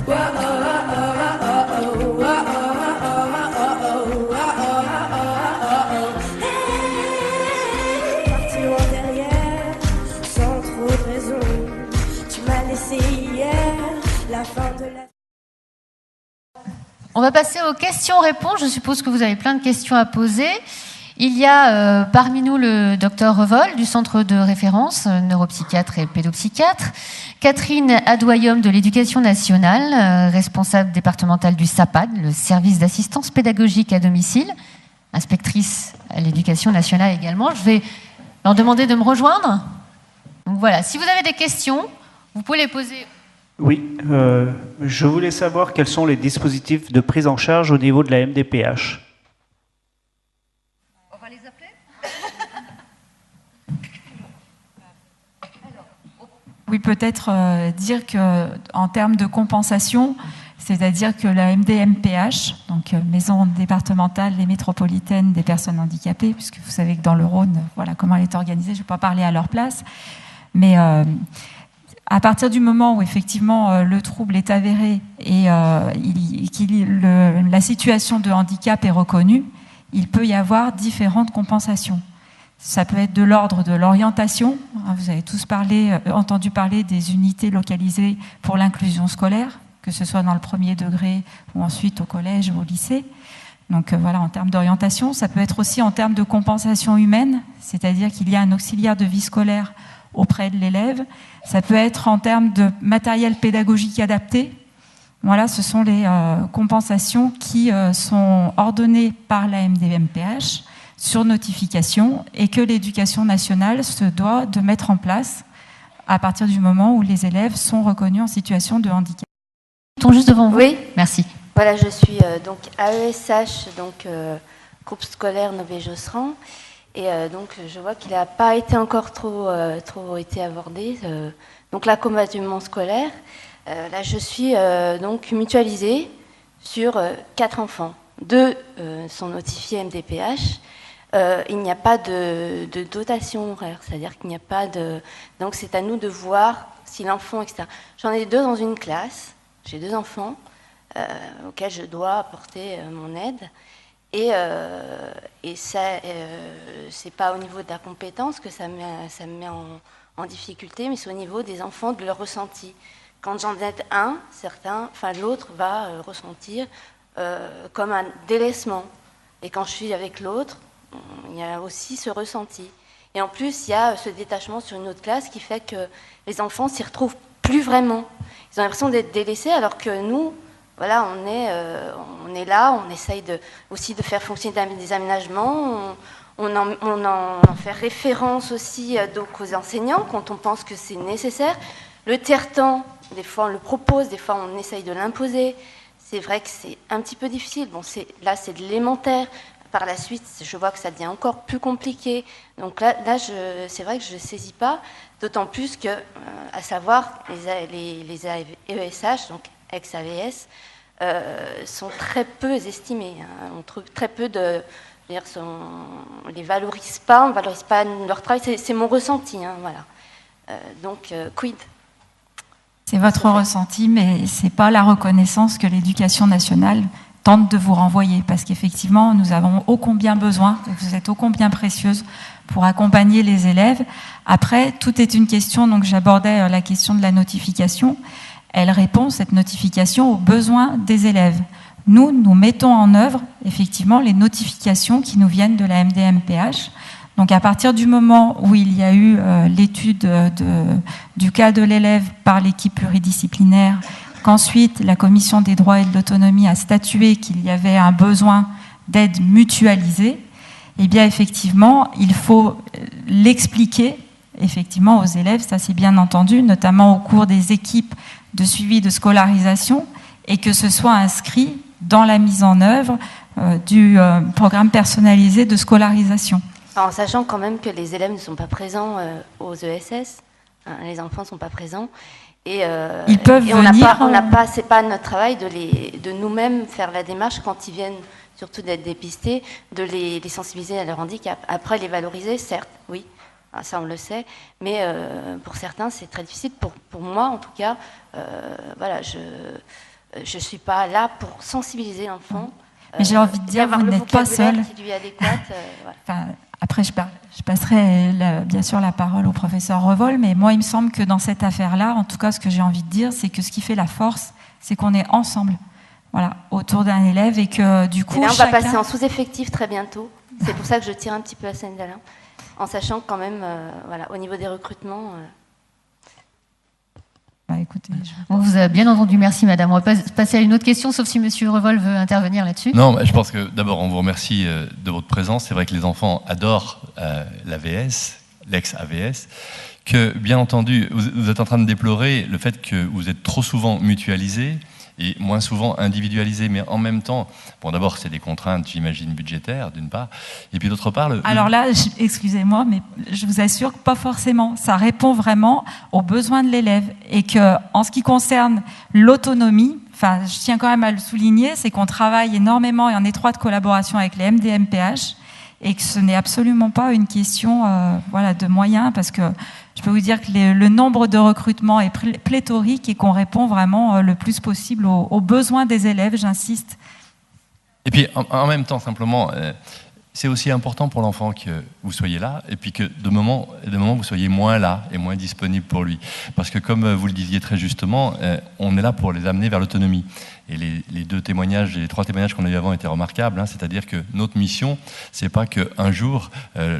Parti loin derrière, sans trop de raison. Tu m'as laissé hier, la fin de la... On va passer aux questions-réponses. Je suppose que vous avez plein de questions à poser. Il y a parmi nous le docteur Revol du centre de référence, neuropsychiatre et pédopsychiatre, Catherine Adoyom de l'Éducation nationale, responsable départementale du SAPAD, le service d'assistance pédagogique à domicile, inspectrice à l'Éducation nationale également. Je vais leur demander de me rejoindre. Donc voilà, si vous avez des questions, vous pouvez les poser. Oui, je voulais savoir quels sont les dispositifs de prise en charge au niveau de la MDPH. On va les appeler ? Oui, peut-être dire qu'en termes de compensation, c'est-à-dire que la MDMPH, donc Maison départementale et métropolitaine des personnes handicapées, puisque vous savez que dans le Rhône, voilà comment elle est organisée, je ne vais pas parler à leur place, mais à partir du moment où effectivement le trouble est avéré et la situation de handicap est reconnue, il peut y avoir différentes compensations. Ça peut être de l'ordre de l'orientation. Vous avez tous entendu parler des unités localisées pour l'inclusion scolaire, que ce soit dans le premier degré ou ensuite au collège ou au lycée. Donc voilà, en termes d'orientation. Ça peut être aussi en termes de compensation humaine, c'est-à-dire qu'il y a un auxiliaire de vie scolaire auprès de l'élève. Ça peut être en termes de matériel pédagogique adapté. Voilà, ce sont les compensations qui sont ordonnées par la MDMPH sur notification et que l'Éducation nationale se doit de mettre en place à partir du moment où les élèves sont reconnus en situation de handicap. Ils sont juste devant vous. Oui. Merci. Voilà, je suis donc AESH, donc groupe scolaire Nové-Josserand. Et donc, je vois qu'il n'a pas été encore trop été abordé. Donc, l'accompagnement scolaire. Là, je suis donc mutualisée sur 4 enfants. 2 sont notifiés MDPH. Il n'y a pas de dotation horaire, c'est-à-dire qu'il n'y a pas de... Donc, c'est à nous de voir si l'enfant, etc. J'en ai 2 dans une classe. J'ai 2 enfants auxquels je dois apporter mon aide. Et ça, c'est pas au niveau de la compétence que ça me met en difficulté, mais c'est au niveau des enfants, de leur ressenti. Quand j'en aide un, l'autre va ressentir comme un délaissement. Et quand je suis avec l'autre, il y a aussi ce ressenti. Et en plus, il y a ce détachement sur une autre classe qui fait que les enfants s'y retrouvent plus vraiment. Ils ont l'impression d'être délaissés, alors que nous, voilà, on est là, on essaye aussi de faire fonctionner des aménagements, on en fait référence aussi donc aux enseignants quand on pense que c'est nécessaire. Le tiers-temps, des fois on le propose, des fois on essaye de l'imposer. C'est vrai que c'est un petit peu difficile. Bon, là c'est de l'élémentaire. Par la suite, je vois que ça devient encore plus compliqué. Donc là c'est vrai que je ne saisis pas, d'autant plus que, à savoir, les AESH, donc ex-AVS, sont très peu estimés. On trouve très peu de... on ne les valorise pas, on ne valorise pas leur travail. C'est mon ressenti. Voilà. Donc, quid ? C'est votre ressenti, mais ce n'est pas la reconnaissance que l'Éducation nationale tente de vous renvoyer, parce qu'effectivement, nous avons ô combien besoin, et vous êtes ô combien précieuse pour accompagner les élèves. Après, tout est une question, donc j'abordais la question de la notification. Elle répond, cette notification, aux besoins des élèves. Nous mettons en œuvre, effectivement, les notifications qui nous viennent de la MDMPH. Donc, à partir du moment où il y a eu l'étude du cas de l'élève par l'équipe pluridisciplinaire, qu'ensuite la Commission des droits et de l'autonomie a statué qu'il y avait un besoin d'aide mutualisée, eh bien, effectivement, il faut l'expliquer, effectivement, aux élèves, ça c'est bien entendu, notamment au cours des équipes de suivi de scolarisation, et que ce soit inscrit dans la mise en œuvre du programme personnalisé de scolarisation. En sachant quand même que les élèves ne sont pas présents aux ESS, les enfants ne sont pas présents, et ils peuvent venir. C'est pas notre travail de nous-mêmes faire la démarche quand ils viennent, surtout d'être dépistés, de les sensibiliser à leur handicap. Après, les valoriser, certes, oui. Ça on le sait, mais pour certains c'est très difficile. Pour moi en tout cas, voilà, je ne suis pas là pour sensibiliser l'enfant. Mais j'ai envie de dire, vous n'êtes pas seul. Qui lui est adéquat, voilà. Enfin, après, je passerai bien sûr la parole au professeur Revol, mais moi, il me semble que dans cette affaire-là, en tout cas, ce que j'ai envie de dire, c'est que ce qui fait la force, c'est qu'on est ensemble, voilà, autour d'un élève, et que du coup, et là, on va passer en sous-effectif très bientôt. C'est pour ça que je tire un petit peu la scène d'Alain, en sachant que quand même, voilà, au niveau des recrutements. Écoutez, On vous a bien entendu, merci madame. On va passer à une autre question, sauf si monsieur Revol veut intervenir là-dessus. Non, je pense que d'abord, on vous remercie de votre présence. C'est vrai que les enfants adorent l'AVS, l'ex-AVS, que bien entendu, vous êtes en train de déplorer le fait que vous êtes trop souvent mutualisés et moins souvent individualisés, mais en même temps, bon d'abord c'est des contraintes, j'imagine, budgétaires d'une part, et puis d'autre part... Alors là, excusez-moi, mais je vous assure que pas forcément. Ça répond vraiment aux besoins de l'élève, et que en ce qui concerne l'autonomie, enfin, je tiens quand même à le souligner, c'est qu'on travaille énormément et en étroite collaboration avec les MDMPH, et que ce n'est absolument pas une question voilà, de moyens, parce que je peux vous dire que le nombre de recrutements est pléthorique et qu'on répond vraiment le plus possible aux besoins des élèves, j'insiste. Et puis, en même temps, simplement, c'est aussi important pour l'enfant que vous soyez là, et puis que de moment vous soyez moins là et moins disponible pour lui. Parce que comme vous le disiez très justement, on est là pour les amener vers l'autonomie. Et les trois témoignages qu'on a eu avant étaient remarquables, hein, c'est-à-dire que notre mission, c'est pas qu'un jour,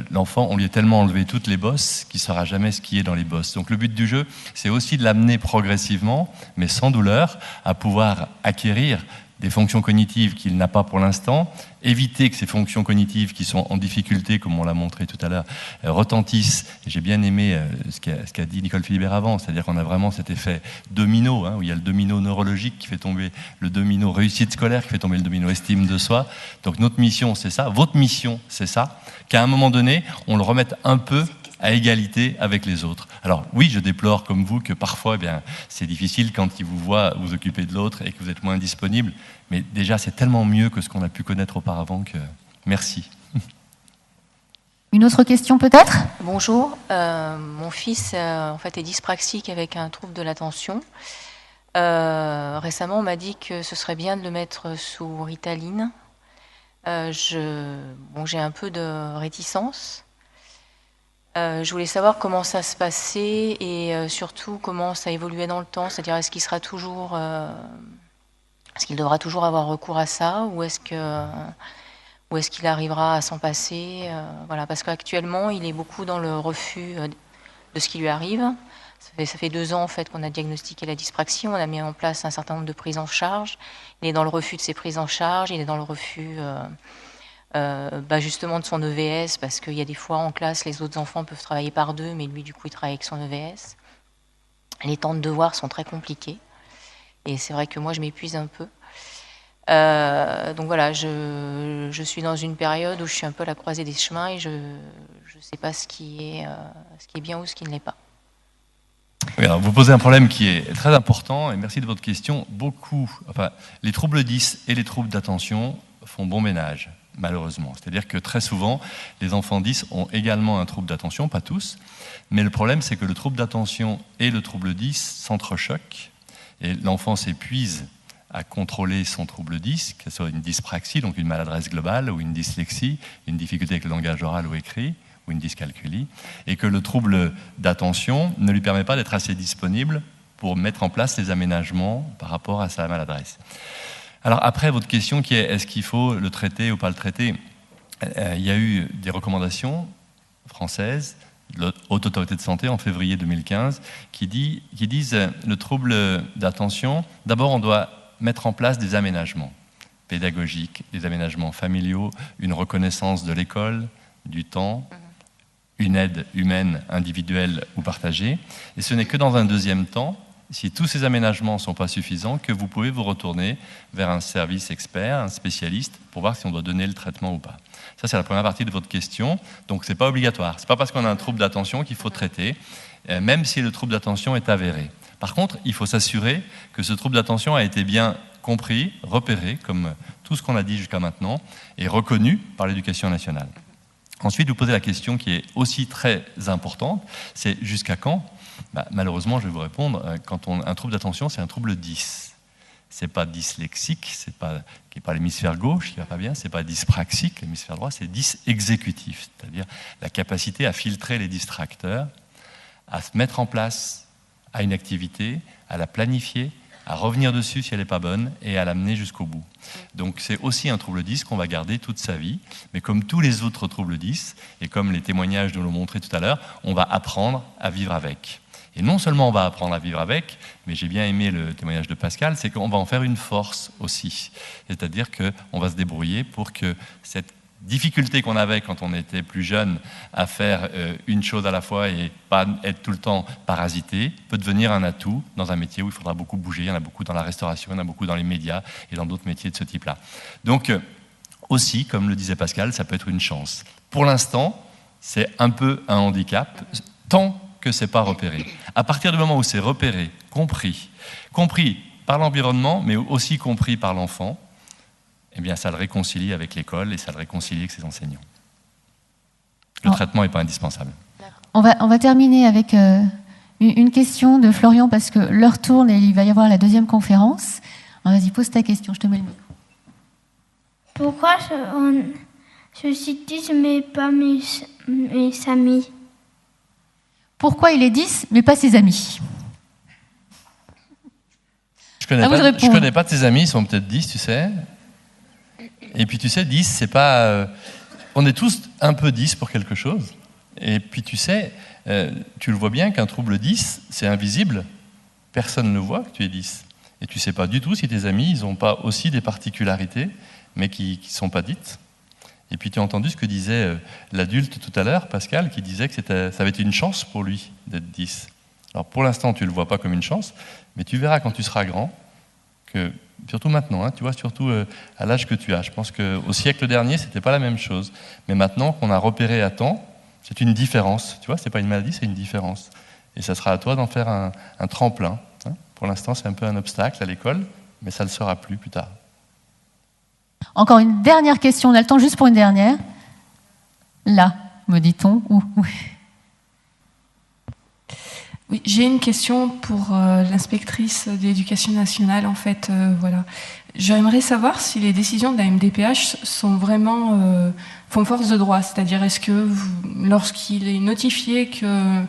l'enfant, on lui ait tellement enlevé toutes les bosses qu'il ne saura jamais ce qui est dans les bosses. Donc le but du jeu, c'est aussi de l'amener progressivement, mais sans douleur, à pouvoir acquérir des fonctions cognitives qu'il n'a pas pour l'instant, éviter que ces fonctions cognitives qui sont en difficulté, comme on l'a montré tout à l'heure, retentissent. Et j'ai bien aimé ce qu'a dit Nicole Philibert avant, c'est-à-dire qu'on a vraiment cet effet domino, hein, où il y a le domino neurologique qui fait tomber le domino réussite scolaire, qui fait tomber le domino estime de soi. Donc notre mission, c'est ça, votre mission, c'est ça, qu'à un moment donné, on le remette un peu à égalité avec les autres. Alors oui, je déplore comme vous que parfois c'est difficile quand ils vous voient vous occuper de l'autre et que vous êtes moins disponible, mais déjà c'est tellement mieux que ce qu'on a pu connaître auparavant que... Merci. Une autre question peut-être ? Bonjour, mon fils en fait est dyspraxique avec un trouble de l'attention. Récemment on m'a dit que ce serait bien de le mettre sous Ritaline. J'ai un peu de réticence. Je voulais savoir comment ça se passait et surtout comment ça évoluait dans le temps, c'est-à-dire est-ce qu'il devra toujours avoir recours à ça ou est-ce qu'il arrivera à s'en passer, voilà, parce qu'actuellement il est beaucoup dans le refus de ce qui lui arrive. Ça fait 2 ans en fait qu'on a diagnostiqué la dyspraxie, on a mis en place un certain nombre de prises en charge. Il est dans le refus de ces prises en charge, il est dans le refus justement de son EVS, parce qu'il y a des fois en classe les autres enfants peuvent travailler par 2, mais lui du coup il travaille avec son EVS. Les temps de devoirs sont très compliqués et c'est vrai que moi je m'épuise un peu. Donc voilà, je suis dans une période où je suis un peu à la croisée des chemins et je ne sais pas ce qui est bien ou ce qui ne l'est pas. Oui, alors vous posez un problème qui est très important et merci de votre question. Les troubles 10 et les troubles d'attention font bon ménage, malheureusement. C'est-à-dire que très souvent, les enfants 10 ont également un trouble d'attention, pas tous, mais le problème c'est que le trouble d'attention et le trouble 10 s'entrechoquent et l'enfant s'épuise à contrôler son trouble 10, que ce soit une dyspraxie, donc une maladresse globale, ou une dyslexie, une difficulté avec le langage oral ou écrit, ou une dyscalculie, et que le trouble d'attention ne lui permet pas d'être assez disponible pour mettre en place les aménagements par rapport à sa maladresse. Alors après, votre question qui est est-ce qu'il faut le traiter ou pas le traiter, il y a eu des recommandations françaises de la Haute Autorité de Santé en février 2015 qui disent le trouble d'attention, d'abord on doit mettre en place des aménagements pédagogiques, des aménagements familiaux, une reconnaissance de l'école, du temps, une aide humaine, individuelle ou partagée. Et ce n'est que dans un deuxième temps, si tous ces aménagements ne sont pas suffisants, que vous pouvez vous retourner vers un service expert, un spécialiste, pour voir si on doit donner le traitement ou pas. Ça, c'est la première partie de votre question. Donc, ce n'est pas obligatoire. Ce n'est pas parce qu'on a un trouble d'attention qu'il faut traiter, même si le trouble d'attention est avéré. Par contre, il faut s'assurer que ce trouble d'attention a été bien compris, repéré, comme tout ce qu'on a dit jusqu'à maintenant, et reconnu par l'éducation nationale. Ensuite, vous posez la question qui est aussi très importante, c'est jusqu'à quand ? Malheureusement, je vais vous répondre, un trouble d'attention, c'est un trouble 10. C'est pas dyslexique, qui n'est pas l'hémisphère gauche qui va pas bien, c'est pas dyspraxique, l'hémisphère droit, c'est dysexécutif, c'est-à-dire la capacité à filtrer les distracteurs, à se mettre en place à une activité, à la planifier, à revenir dessus si elle n'est pas bonne et à l'amener jusqu'au bout. Donc c'est aussi un trouble 10 qu'on va garder toute sa vie, mais comme tous les autres troubles 10, et comme les témoignages nous l'ont montré tout à l'heure, on va apprendre à vivre avec. Et non seulement on va apprendre à vivre avec, mais j'ai bien aimé le témoignage de Pascal, c'est qu'on va en faire une force aussi. C'est-à-dire qu'on va se débrouiller pour que cette difficulté qu'on avait quand on était plus jeune à faire une chose à la fois et pas être tout le temps parasité, peut devenir un atout dans un métier où il faudra beaucoup bouger. Il y en a beaucoup dans la restauration, il y en a beaucoup dans les médias et dans d'autres métiers de ce type-là. Donc aussi, comme le disait Pascal, ça peut être une chance. Pour l'instant, c'est un peu un handicap, tant que c'est pas repéré. À partir du moment où c'est repéré, compris par l'environnement, mais aussi compris par l'enfant, eh bien, ça le réconcilie avec l'école et ça le réconcilie avec ses enseignants. Le traitement n'est pas indispensable. On va terminer avec une question de Florian, parce que l'heure tourne et il va y avoir la deuxième conférence. Vas-y, pose ta question, je te mets le micro. Pourquoi je suis 10 mais pas mes amis? Pourquoi il est 10 mais pas ses amis? Je connais pas tes amis, ils sont peut-être 10, tu sais. Et puis tu sais, 10, c'est pas... on est tous un peu 10 pour quelque chose. Et puis tu sais, tu le vois bien qu'un trouble 10, c'est invisible. Personne ne le voit que tu es 10. Et tu sais pas du tout si tes amis, ils n'ont pas aussi des particularités, mais qui ne sont pas dites. Et puis tu as entendu ce que disait l'adulte tout à l'heure, Pascal, qui disait que ça avait été une chance pour lui d'être 10. Alors pour l'instant, tu ne le vois pas comme une chance, mais tu verras quand tu seras grand que... Surtout maintenant, hein, tu vois, surtout à l'âge que tu as. Je pense qu'au siècle dernier, c'était pas la même chose. Mais maintenant qu'on a repéré à temps, c'est une différence. Tu vois, c'est pas une maladie, c'est une différence. Et ça sera à toi d'en faire un tremplin. Hein. Pour l'instant, c'est un peu un obstacle à l'école, mais ça ne le sera plus tard. Encore une dernière question. On a le temps juste pour une dernière. Là, me dit-on. Où? Oui, j'ai une question pour l'inspectrice de l'Éducation nationale. En fait, voilà. J'aimerais savoir si les décisions de la MDPH sont vraiment font force de droit. C'est-à-dire, est-ce que lorsqu'il est notifié qu'un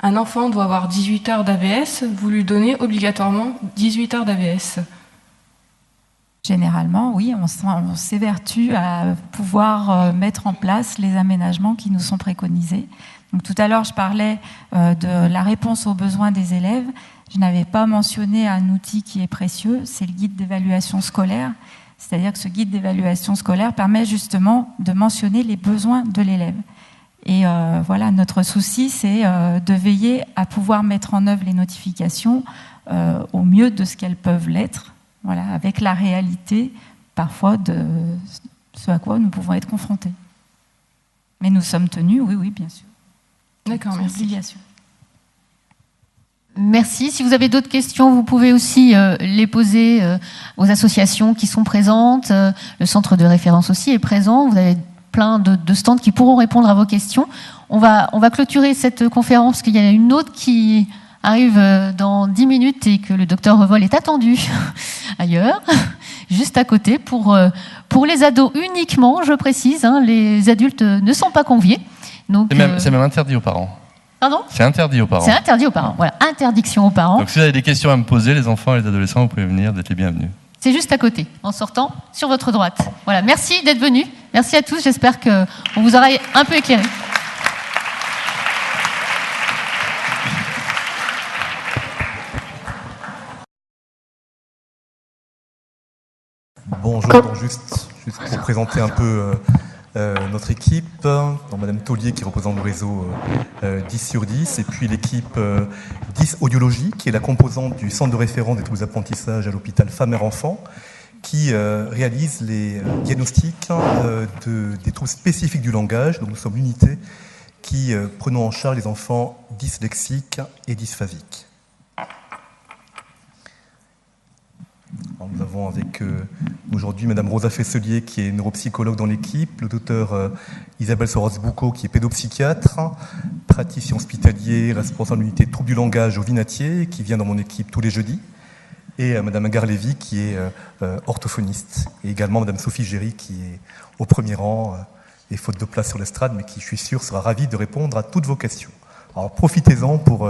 enfant doit avoir 18 heures d'AVS, vous lui donnez obligatoirement 18 heures d'AVS? Généralement, oui, on s'évertue à pouvoir mettre en place les aménagements qui nous sont préconisés. Donc, tout à l'heure, je parlais de la réponse aux besoins des élèves. Je n'avais pas mentionné un outil qui est précieux, c'est le guide d'évaluation scolaire. C'est-à-dire que ce guide d'évaluation scolaire permet justement de mentionner les besoins de l'élève. Et voilà, notre souci, c'est de veiller à pouvoir mettre en œuvre les notifications au mieux de ce qu'elles peuvent l'être, voilà, avec la réalité parfois de ce à quoi nous pouvons être confrontés. Mais nous sommes tenus, oui, bien sûr. D'accord, merci. Merci. Si vous avez d'autres questions, vous pouvez aussi les poser aux associations qui sont présentes. Le centre de référence aussi est présent. Vous avez plein de stands qui pourront répondre à vos questions. On va clôturer cette conférence, parce qu'il y en a une autre qui arrive dans 10 minutes et que le docteur Revol est attendu ailleurs, juste à côté, pour les ados uniquement, je précise. Hein, les adultes ne sont pas conviés. C'est même interdit aux parents. Pardon ? C'est interdit aux parents. C'est interdit aux parents, voilà, interdiction aux parents. Donc si vous avez des questions à me poser, les enfants et les adolescents, vous pouvez venir, vous êtes les bienvenus. C'est juste à côté, en sortant sur votre droite. Voilà, merci d'être venus. Merci à tous, j'espère qu'on vous aura un peu éclairé. Bonjour, juste pour présenter un peu notre équipe, donc Madame Taulier qui représente le réseau 10 sur 10, et puis l'équipe 10 Audiologie, qui est la composante du centre de référence des troubles d'apprentissage à l'hôpital Femmes-Mères-Enfants, qui réalise les diagnostics des troubles spécifiques du langage. Donc nous sommes l'unité qui prenons en charge les enfants dyslexiques et dysphasiques. Alors, nous avons avec aujourd'hui Madame Rosa Fesselier, qui est neuropsychologue dans l'équipe, le docteur Isabelle Soros-Boucaud, qui est pédopsychiatre, praticien hospitalier, responsable de l'unité de troubles du langage au Vinatier, qui vient dans mon équipe tous les jeudis. et Madame Agar-Lévy qui est orthophoniste, et également Madame Sophie Géry qui est au premier rang et faute de place sur l'estrade, mais qui, je suis sûr, sera ravie de répondre à toutes vos questions. Alors profitez-en pour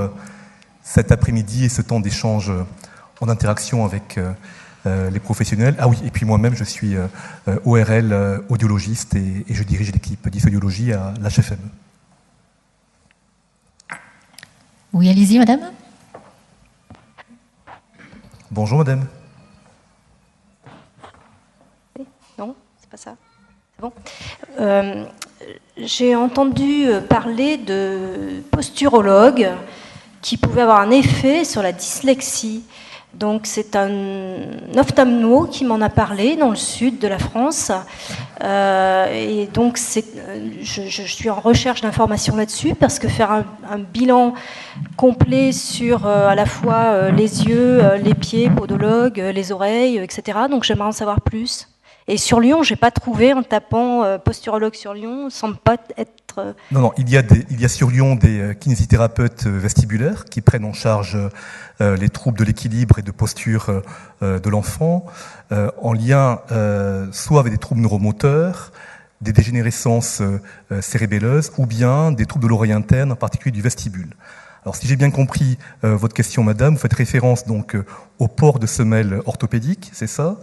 cet après-midi et ce temps d'échange en interaction avec les professionnels. Ah oui, et puis moi-même, je suis ORL audiologiste et je dirige l'équipe d'audiologie à l'HFME. Oui, allez-y, madame. Bonjour, madame. Non, c'est pas ça. C'est bon. J'ai entendu parler de posturologues qui pouvaient avoir un effet sur la dyslexie. Donc c'est un ophtalmo qui m'en a parlé dans le sud de la France. Et donc je suis en recherche d'informations là-dessus parce que faire un bilan complet sur à la fois les yeux, les pieds, podologue, les oreilles, etc. Donc j'aimerais en savoir plus. Et sur Lyon, j'ai pas trouvé en tapant posturologue sur Lyon, semble pas être. Non, il y a sur Lyon des kinésithérapeutes vestibulaires qui prennent en charge les troubles de l'équilibre et de posture de l'enfant, en lien soit avec des troubles neuromoteurs, des dégénérescences cérébelleuses, ou bien des troubles de l'oreille interne, en particulier du vestibule. Alors, si j'ai bien compris votre question, madame, vous faites référence donc au port de semelles orthopédiques, c'est ça,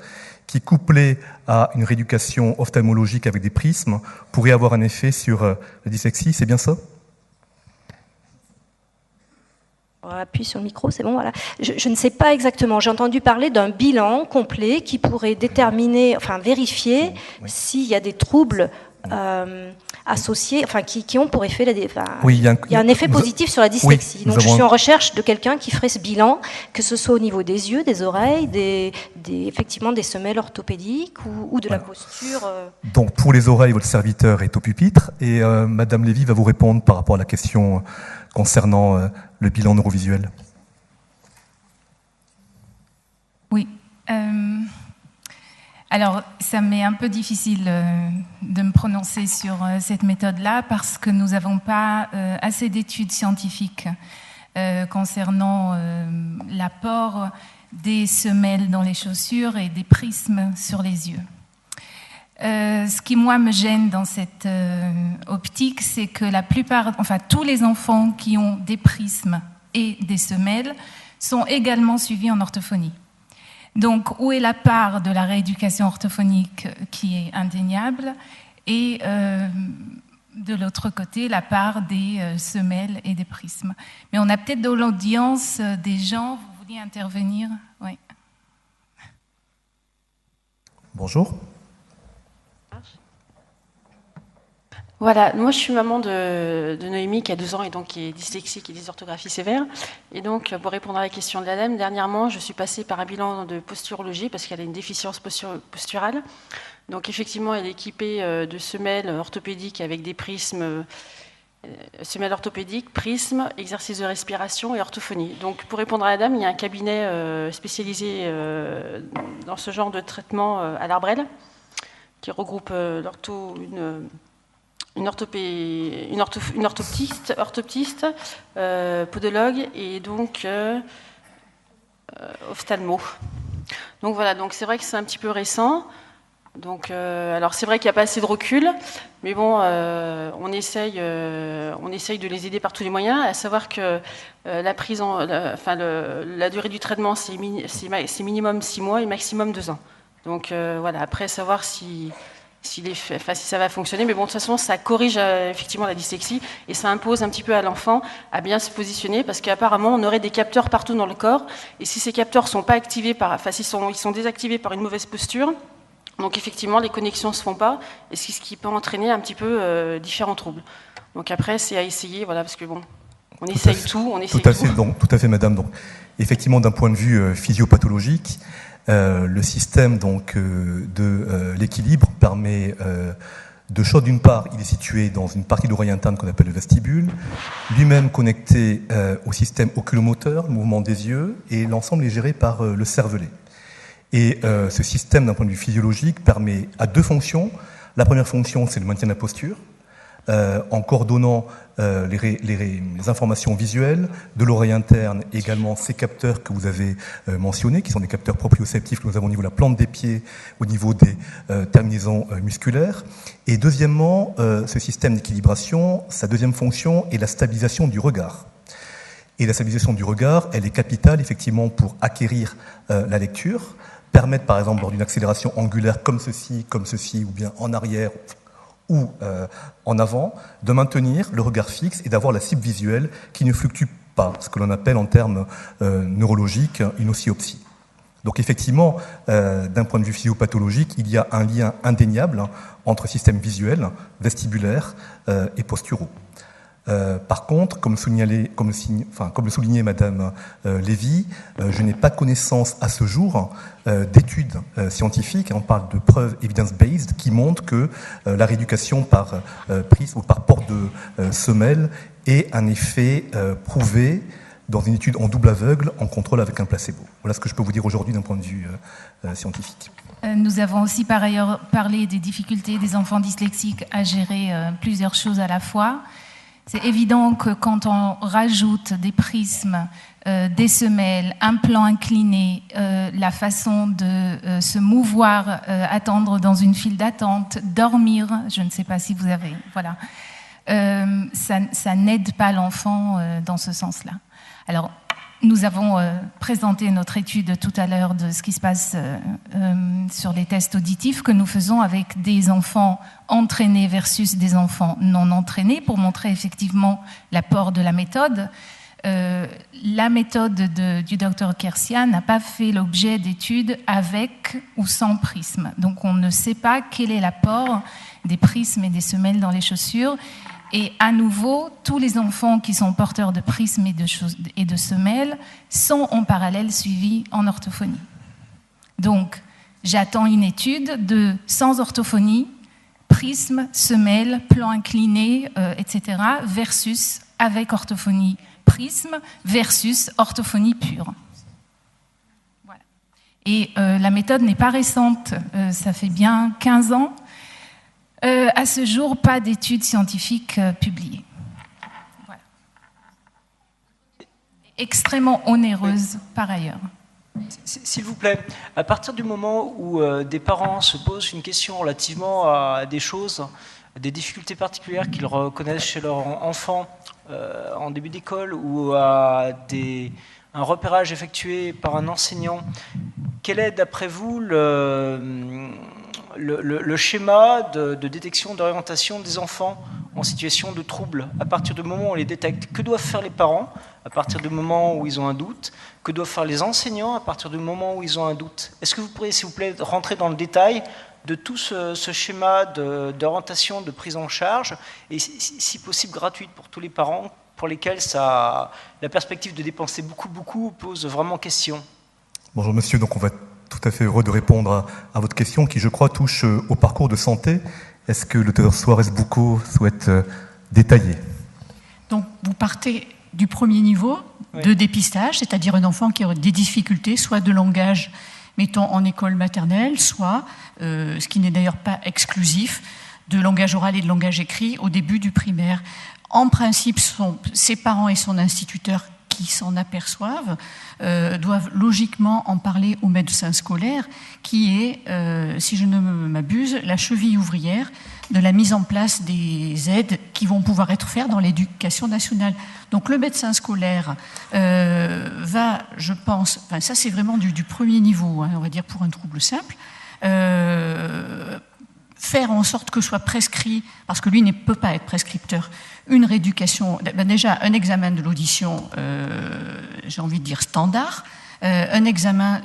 qui, couplé à une rééducation ophtalmologique avec des prismes, pourrait avoir un effet sur la dyslexie, c'est bien ça? On appuie sur le micro, c'est bon, voilà. Je ne sais pas exactement. J'ai entendu parler d'un bilan complet qui pourrait déterminer, enfin vérifier s'il y a des troubles associés, enfin qui ont pour effet il y a un effet positif sur la dyslexie. Donc je suis en recherche de quelqu'un qui ferait ce bilan, que ce soit au niveau des yeux, des oreilles, effectivement des semelles orthopédiques ou de la posture. Donc pour les oreilles, votre serviteur est au pupitre et Madame Lévy va vous répondre par rapport à la question concernant le bilan neurovisuel. Oui. Alors, ça m'est un peu difficile de me prononcer sur cette méthode-là parce que nous n'avons pas assez d'études scientifiques concernant l'apport des semelles dans les chaussures et des prismes sur les yeux. Ce qui, moi, me gêne dans cette optique, c'est que tous les enfants qui ont des prismes et des semelles sont également suivis en orthophonie. Donc, où est la part de la rééducation orthophonique qui est indéniable et de l'autre côté, la part des semelles et des prismes. Mais on a peut-être dans l'audience des gens, vous vouliez intervenir? Oui. Bonjour. Voilà, moi je suis maman de Noémie qui a 2 ans et donc qui est dyslexique et dysorthographie sévère. Et donc pour répondre à la question de la dame, dernièrement je suis passée par un bilan de posturologie parce qu'elle a une déficience posturale. Donc effectivement elle est équipée de semelles orthopédiques avec des prismes, semelles orthopédiques, prismes, exercices de respiration et orthophonie. Donc pour répondre à la dame, il y a un cabinet spécialisé dans ce genre de traitement à l'Arbrel qui regroupe une orthoptiste, podologue et donc ophtalmo. Donc voilà, donc c'est vrai que c'est un petit peu récent. Donc alors c'est vrai qu'il n'y a pas assez de recul, mais bon, on essaye de les aider par tous les moyens. À savoir que la durée du traitement c'est minimum 6 mois et maximum 2 ans. Donc voilà, après savoir si ça va fonctionner, mais bon, de toute façon, ça corrige effectivement la dyslexie et ça impose un petit peu à l'enfant à bien se positionner parce qu'apparemment, on aurait des capteurs partout dans le corps et si ces capteurs sont pas activés ils sont désactivés par une mauvaise posture, donc effectivement, les connexions se font pas et c'est ce qui peut entraîner un petit peu différents troubles. Donc après, c'est à essayer, voilà, parce que bon, on essaye tout. Tout à fait, madame. Donc, effectivement, d'un point de vue physiopathologique, le système donc de l'équilibre permet d'une part, il est situé dans une partie de l'oreille interne qu'on appelle le vestibule, lui-même connecté au système oculomoteur, le mouvement des yeux, et l'ensemble est géré par le cervelet. Et ce système, d'un point de vue physiologique, permet à 2 fonctions. La première fonction, c'est le maintien de la posture. en coordonnant les informations visuelles de l'oreille interne, et également ces capteurs que vous avez mentionnés, qui sont des capteurs proprioceptifs que nous avons au niveau de la plante des pieds, au niveau des terminaisons musculaires. Et deuxièmement, ce système d'équilibration, sa deuxième fonction est la stabilisation du regard. Et la stabilisation du regard, elle est capitale effectivement pour acquérir la lecture, permettre par exemple lors d'une accélération angulaire comme ceci, ou bien en arrière, ou en avant, de maintenir le regard fixe et d'avoir la cible visuelle qui ne fluctue pas, ce que l'on appelle en termes neurologiques une oscillopsie. Donc effectivement, d'un point de vue physiopathologique, il y a un lien indéniable entre système visuel, vestibulaire et posturaux. Par contre, comme le soulignait Madame Lévy, je n'ai pas connaissance à ce jour d'études scientifiques, on parle de preuves evidence-based, qui montrent que la rééducation par prise ou par porte de semelle est un effet prouvé dans une étude en double aveugle en contrôle avec un placebo. Voilà ce que je peux vous dire aujourd'hui d'un point de vue scientifique. Nous avons aussi par ailleurs parlé des difficultés des enfants dyslexiques à gérer plusieurs choses à la fois. C'est évident que quand on rajoute des prismes, des semelles, un plan incliné, la façon de se mouvoir, attendre dans une file d'attente, dormir, je ne sais pas si vous avez... Voilà. Ça n'aide pas l'enfant dans ce sens-là. Alors, nous avons présenté notre étude tout à l'heure de ce qui se passe sur les tests auditifs que nous faisons avec des enfants entraînés versus des enfants non entraînés pour montrer effectivement l'apport de la méthode. La méthode du Dr Kersia n'a pas fait l'objet d'études avec ou sans prisme. Donc on ne sait pas quel est l'apport des prismes et des semelles dans les chaussures. Et à nouveau, tous les enfants qui sont porteurs de prismes et de semelles sont en parallèle suivis en orthophonie. Donc, j'attends une étude de sans orthophonie, prisme, semelle, plan incliné, etc., versus avec orthophonie prisme, versus orthophonie pure. Voilà. Et la méthode n'est pas récente, ça fait bien 15 ans. À ce jour, pas d'études scientifiques publiées. Voilà. Extrêmement onéreuse par ailleurs. S'il vous plaît, à partir du moment où des parents se posent une question relativement à des choses, des difficultés particulières qu'ils reconnaissent chez leur enfant en début d'école ou à un repérage effectué par un enseignant, quel est d'après vous le schéma de détection d'orientation des enfants en situation de trouble à partir du moment où on les détecte? Que doivent faire les parents à partir du moment où ils ont un doute? Que doivent faire les enseignants à partir du moment où ils ont un doute? Est-ce que vous pourriez, s'il vous plaît, rentrer dans le détail de tout ce schéma d'orientation, de prise en charge, et si possible gratuite pour tous les parents pour lesquels la perspective de dépenser beaucoup pose vraiment question? Bonjour monsieur, donc on va tout à fait heureux de répondre à votre question qui, je crois, touche au parcours de santé. Est-ce que le Dr Suarez-Boucaud souhaite détailler? Donc, vous partez du premier niveau de dépistage, c'est-à-dire un enfant qui a des difficultés, soit de langage, mettons en école maternelle, soit, ce qui n'est d'ailleurs pas exclusif, de langage oral et de langage écrit au début du primaire. En principe, ses parents et son instituteur qui s'en aperçoivent doivent logiquement en parler au médecin scolaire qui est, si je ne m'abuse, la cheville ouvrière de la mise en place des aides qui vont pouvoir être faites dans l'éducation nationale. Donc le médecin scolaire va, je pense, enfin ça c'est vraiment du premier niveau, hein, on va dire pour un trouble simple, faire en sorte que soit prescrit, parce que lui ne peut pas être prescripteur, une rééducation, déjà un examen de l'audition, j'ai envie de dire standard, un examen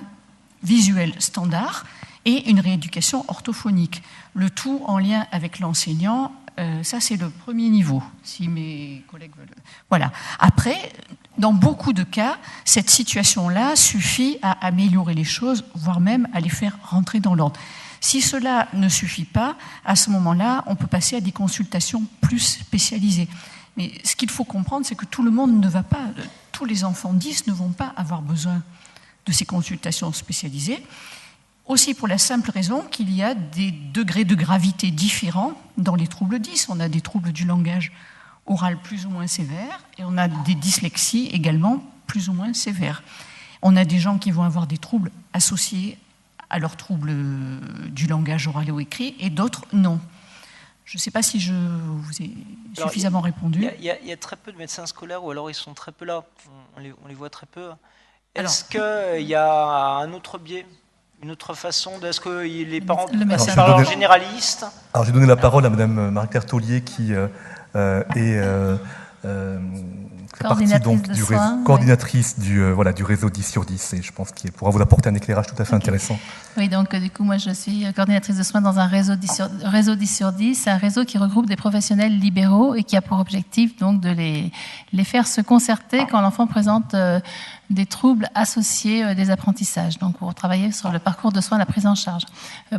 visuel standard et une rééducation orthophonique. Le tout en lien avec l'enseignant, ça c'est le premier niveau, si mes collègues veulent. Voilà. Après, dans beaucoup de cas, cette situation-là suffit à améliorer les choses, voire même à les faire rentrer dans l'ordre. Si cela ne suffit pas, à ce moment-là, on peut passer à des consultations plus spécialisées. Mais ce qu'il faut comprendre, c'est que tout le monde ne va pas, tous les enfants 10 ne vont pas avoir besoin de ces consultations spécialisées. Aussi pour la simple raison qu'il y a des degrés de gravité différents dans les troubles 10. On a des troubles du langage oral plus ou moins sévères et on a des dyslexies également plus ou moins sévères. On a des gens qui vont avoir des troubles associés à leurs troubles du langage oral ou écrit et d'autres non. Je ne sais pas si je vous ai suffisamment répondu. Il y a très peu de médecins scolaires ou alors ils sont très peu là. On les voit très peu. Est-ce qu'il y a un autre biais, une autre façon est-ce que les parents parlent généralistes? Alors j'ai donné la parole à Madame Marie-Claire Taulier qui est coordinatrice du réseau 10 sur 10 et je pense qu'elle pourra vous apporter un éclairage tout à fait intéressant. Oui, donc du coup, moi je suis coordinatrice de soins dans un réseau 10 sur 10. C'est un réseau qui regroupe des professionnels libéraux et qui a pour objectif donc de les faire se concerter quand l'enfant présente des troubles associés des apprentissages. Donc pour travailler sur le parcours de soins, la prise en charge.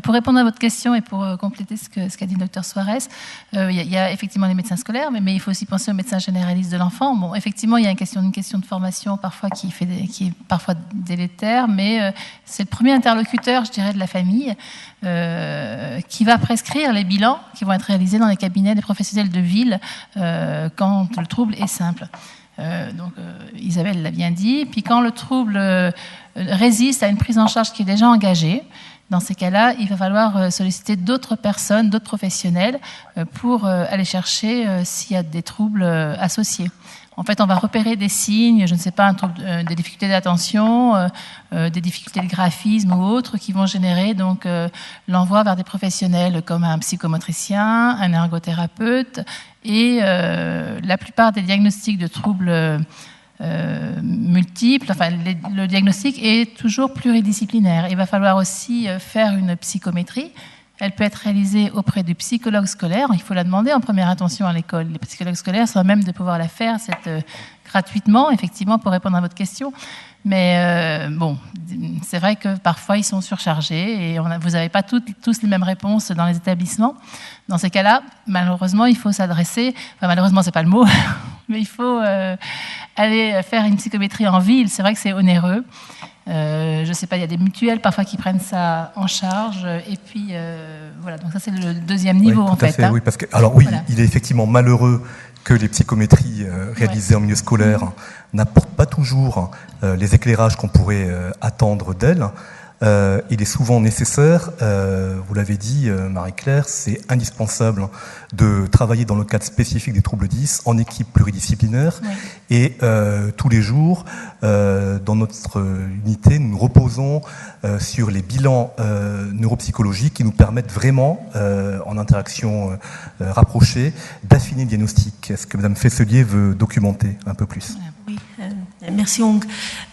Pour répondre à votre question et pour compléter ce qu'a dit le docteur Suarez, il y a effectivement les médecins scolaires, mais il faut aussi penser aux médecins généralistes de l'enfant. Bon, effectivement, il y a une question de formation parfois qui est parfois délétère, mais c'est le premier interlocuteur, je dirais, de la famille qui va prescrire les bilans qui vont être réalisés dans les cabinets des professionnels de ville quand le trouble est simple. Isabelle l'a bien dit. Puis quand le trouble résiste à une prise en charge qui est déjà engagée, dans ces cas-là, il va falloir solliciter d'autres personnes, d'autres professionnels pour aller chercher s'il y a des troubles associés. En fait, on va repérer des signes, je ne sais pas, des difficultés d'attention, des difficultés de graphisme ou autres qui vont générer donc l'envoi vers des professionnels comme un psychomotricien, un ergothérapeute et la plupart des diagnostics de troubles multiples. Enfin, le diagnostic est toujours pluridisciplinaire. Il va falloir aussi faire une psychométrie. Elle peut être réalisée auprès du psychologue scolaire. Il faut la demander en première intention à l'école. Les psychologues scolaires sont à même de pouvoir la faire gratuitement, effectivement, pour répondre à votre question. Mais c'est vrai que parfois, ils sont surchargés et vous n'avez pas tous les mêmes réponses dans les établissements. Dans ces cas-là, malheureusement, il faut s'adresser... Enfin, malheureusement, c'est pas le mot, mais il faut aller faire une psychométrie en ville. C'est vrai que c'est onéreux. Je ne sais pas, il y a des mutuelles parfois qui prennent ça en charge. Et puis, voilà, donc ça, c'est le deuxième niveau, oui, en fait. Oui, parce que, alors, voilà. Il est effectivement malheureux que les psychométries réalisées en milieu scolaire n'apportent pas toujours les éclairages qu'on pourrait attendre d'elles. Il est souvent nécessaire, vous l'avez dit Marie-Claire, c'est indispensable de travailler dans le cadre spécifique des troubles 10 en équipe pluridisciplinaire et tous les jours dans notre unité nous reposons sur les bilans neuropsychologiques qui nous permettent vraiment en interaction rapprochée d'affiner le diagnostic. Est-ce que Mme Fesselier veut documenter un peu plus? Oui, merci Hong.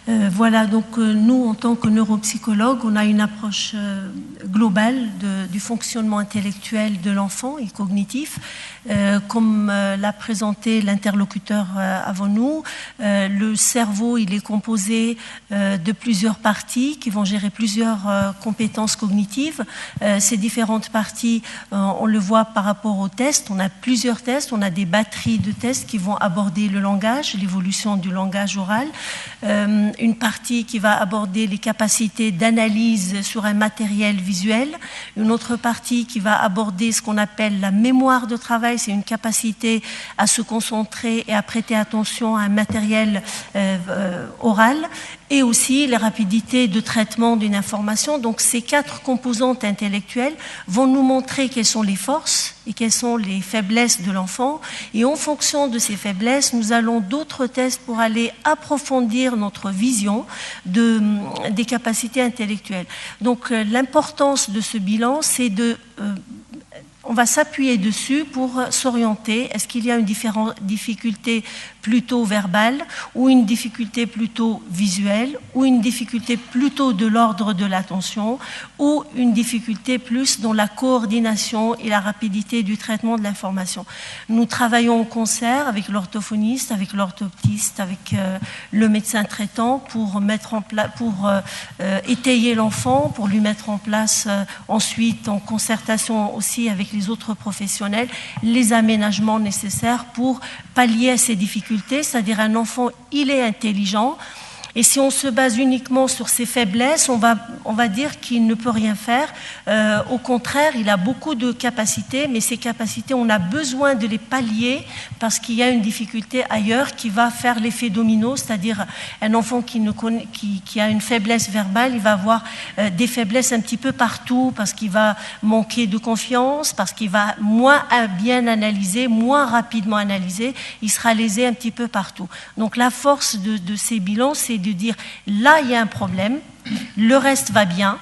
Voilà, donc nous, en tant que neuropsychologues, on a une approche globale du fonctionnement intellectuel de l'enfant et cognitif. Comme l'a présenté l'interlocuteur avant nous, le cerveau, il est composé de plusieurs parties qui vont gérer plusieurs compétences cognitives. Ces différentes parties, on le voit par rapport aux tests. On a plusieurs tests, on a des batteries de tests qui vont aborder le langage, l'évolution du langage oral. Une partie qui va aborder les capacités d'analyse sur un matériel visuel, une autre partie qui va aborder ce qu'on appelle la mémoire de travail, c'est une capacité à se concentrer et à prêter attention à un matériel oral, et aussi les rapidités de traitement d'une information. Donc ces 4 composantes intellectuelles vont nous montrer quelles sont les forces et quelles sont les faiblesses de l'enfant. Et en fonction de ces faiblesses, nous allons d'autres tests pour aller approfondir notre vision des capacités intellectuelles. Donc l'importance de ce bilan, c'est on va s'appuyer dessus pour s'orienter. Est-ce qu'il y a une difficulté plutôt verbale ou une difficulté plutôt visuelle ou une difficulté plutôt de l'ordre de l'attention ou une difficulté plus dans la coordination et la rapidité du traitement de l'information. Nous travaillons en concert avec l'orthophoniste, avec l'orthoptiste, avec le médecin traitant pour étayer l'enfant, pour lui mettre en place ensuite en concertation aussi avec les autres professionnels les aménagements nécessaires pour pallier à ces difficultés. C'est-à-dire un enfant, il est intelligent, Et si on se base uniquement sur ses faiblesses, on va dire qu'il ne peut rien faire. Au contraire, il a beaucoup de capacités, mais ces capacités, on a besoin de les pallier parce qu'il y a une difficulté ailleurs qui va faire l'effet domino, c'est-à-dire un enfant qui a une faiblesse verbale, il va avoir des faiblesses un petit peu partout parce qu'il va manquer de confiance, parce qu'il va moins bien analyser, moins rapidement analyser, il sera lésé un petit peu partout. Donc la force de ces bilans, c'est de dire là il y a un problème, le reste va bien,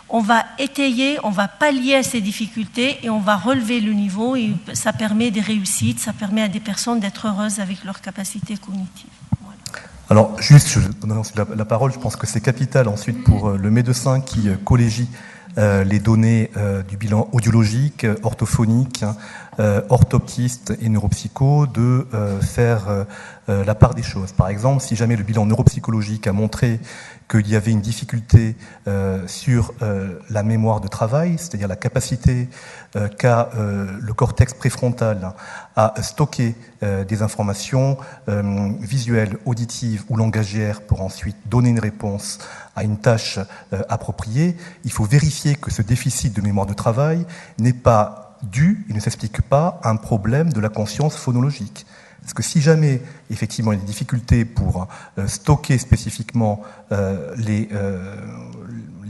on va étayer, on va pallier à ces difficultés et on va relever le niveau et ça permet des réussites, ça permet à des personnes d'être heureuses avec leurs capacités cognitives. Voilà. Alors juste, je donne ensuite la parole, je pense que c'est capital ensuite pour le médecin qui collégie les données du bilan audiologique, orthophonique, orthoptiste et neuropsycho de faire la part des choses. Par exemple, si jamais le bilan neuropsychologique a montré qu'il y avait une difficulté sur la mémoire de travail, c'est-à-dire la capacité qu'a le cortex préfrontal à stocker des informations visuelles, auditives ou langagières pour ensuite donner une réponse à une tâche appropriée, il faut vérifier que ce déficit de mémoire de travail n'est pas dû, il ne s'explique pas, à un problème de la conscience phonologique. Parce que si jamais, effectivement, il y a des difficultés pour stocker spécifiquement les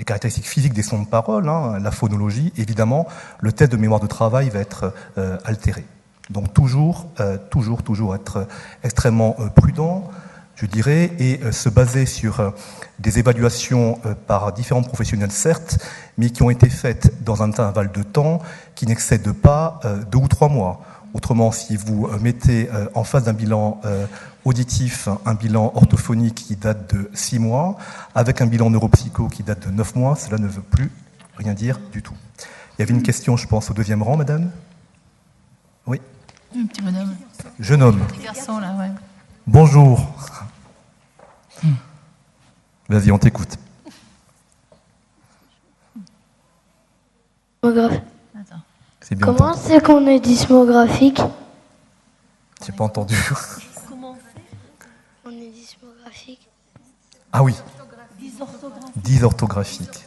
caractéristiques physiques des sons de parole, la phonologie, évidemment, le test de mémoire de travail va être altéré. Donc toujours être extrêmement prudent, je dirais, et se baser sur des évaluations par différents professionnels, certes, mais qui ont été faites dans un intervalle de temps qui n'excède pas 2 ou 3 mois. Autrement, si vous mettez en face d'un bilan auditif, un bilan orthophonique qui date de 6 mois, avec un bilan neuropsycho qui date de 9 mois, cela ne veut plus rien dire du tout. Il y avait une question, je pense, au 2e rang, madame. Oui. Un petit bonhomme. Jeune homme. Petit garçon, là, ouais. Bonjour. Vas-y, on t'écoute. C'est bien Comment entendu. c'est qu'on est dysmographique? J'ai pas entendu. Comment on est dysmographique? Ah oui. Dysorthographique.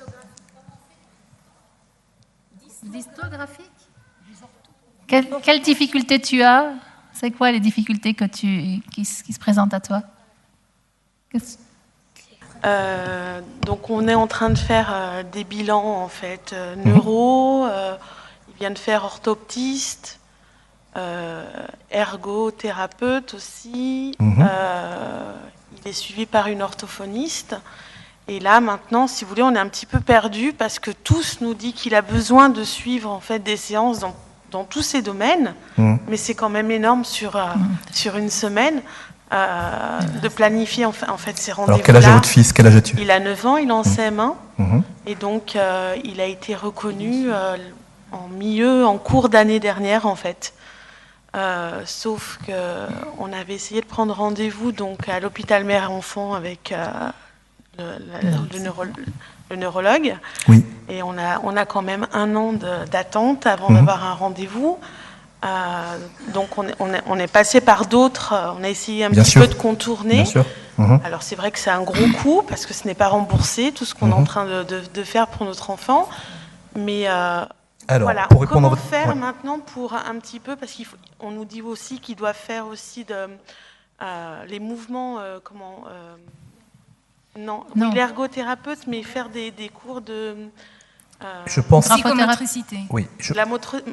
Dystographique. Quelle difficulté tu as? C'est quoi les difficultés qui se présentent à toi? Donc on est en train de faire des bilans en fait neuro, il vient de faire orthoptiste, ergothérapeute aussi, il est suivi par une orthophoniste. Et là maintenant, si vous voulez, on est un petit peu perdu parce que tous nous dit qu'il a besoin de suivre en fait des séances dans tous ces domaines, mais c'est quand même énorme sur une semaine. De planifier en fait ces rendez-vous. Alors quel âge a votre fils? Quel âge as-tu? Il a 9 ans, il est en CM1 et donc il a été reconnu en cours d'année dernière en fait. Sauf que on avait essayé de prendre rendez-vous donc à l'hôpital mère-enfant avec le neurologue. Oui. Et on a quand même 1 an d'attente avant d'avoir un rendez-vous. Donc on est passé par d'autres, on a essayé un petit peu de contourner. Alors c'est vrai que c'est un gros coût parce que ce n'est pas remboursé tout ce qu'on est en train de faire pour notre enfant. Mais alors, voilà, pour répondre comment faire maintenant pour un petit peu, parce qu'on nous dit aussi qu'ils doivent faire aussi les mouvements, oui, l'ergothérapeute, mais faire des cours de... je pense. Psychomotricité. Oui.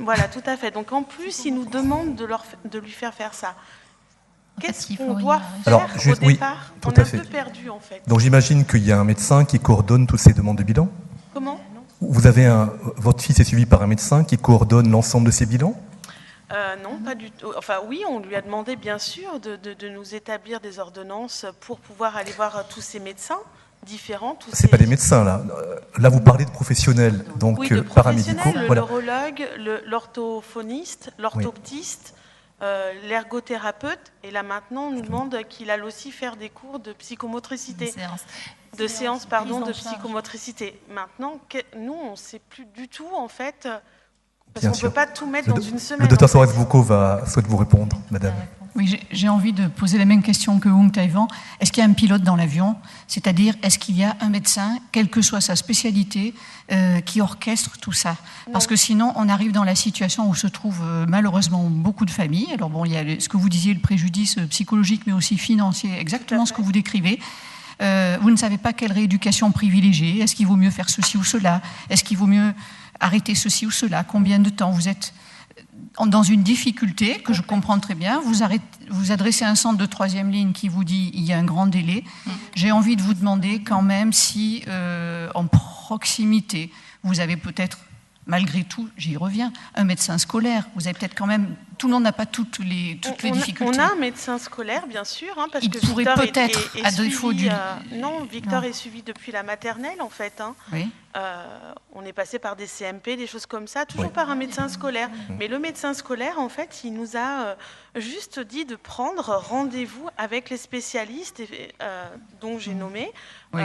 Voilà, tout à fait. Donc en plus, ils nous demandent de lui faire ça. Qu'est-ce qu'on doit faire au départ? Tout On est à fait. un peu perdu en fait. Donc j'imagine qu'il y a un médecin qui coordonne toutes ces demandes de bilan. Comment? Vous avez votre fils est suivi par un médecin qui coordonne l'ensemble de ces bilans? Non, pas du tout. Enfin oui, on lui a demandé bien sûr de nous établir des ordonnances pour pouvoir aller voir tous ces médecins différents. C'est pas des médecins là. Là vous parlez de professionnels, donc oui, de paramédicaux. Le voilà. neurologue, l'orthophoniste, l'orthoptiste, l'ergothérapeute. Et là maintenant, on nous demande qu'il aille aussi faire des cours de psychomotricité. De séances, de psychomotricité. Maintenant, nous, on ne sait plus du tout en fait. Parce qu'on ne peut pas tout mettre dans une semaine. Le docteur Soares-Boucault souhaite vous répondre, madame. Oui, j'ai envie de poser la même question que Hung Taïwan. Est-ce qu'il y a un pilote dans l'avion? C'est-à-dire, est-ce qu'il y a un médecin, quelle que soit sa spécialité, qui orchestre tout ça? Parce que sinon, on arrive dans la situation où se trouvent malheureusement beaucoup de familles. Alors bon, il y a ce que vous disiez, le préjudice psychologique, mais aussi financier, exactement ce que vous décrivez. Vous ne savez pas quelle rééducation privilégier. Est-ce qu'il vaut mieux faire ceci ou cela? Est-ce qu'il vaut mieux arrêter ceci ou cela? Combien de temps vous êtes dans une difficulté que je comprends très bien, vous adressez à un centre de 3e ligne qui vous dit il y a un grand délai. J'ai envie de vous demander quand même si en proximité, vous avez peut-être, malgré tout, j'y reviens, un médecin scolaire. Vous avez peut-être quand même, tout le monde n'a pas toutes les difficultés. On a un médecin scolaire, bien sûr, hein, parce il que pourrait Victor peut-être, à défaut du... Non, Victor est suivi depuis la maternelle, en fait. Hein. Oui. On est passé par des CMP, des choses comme ça, toujours par un médecin scolaire. Mais le médecin scolaire, en fait, il nous a juste dit de prendre rendez-vous avec les spécialistes dont j'ai nommé. Oui.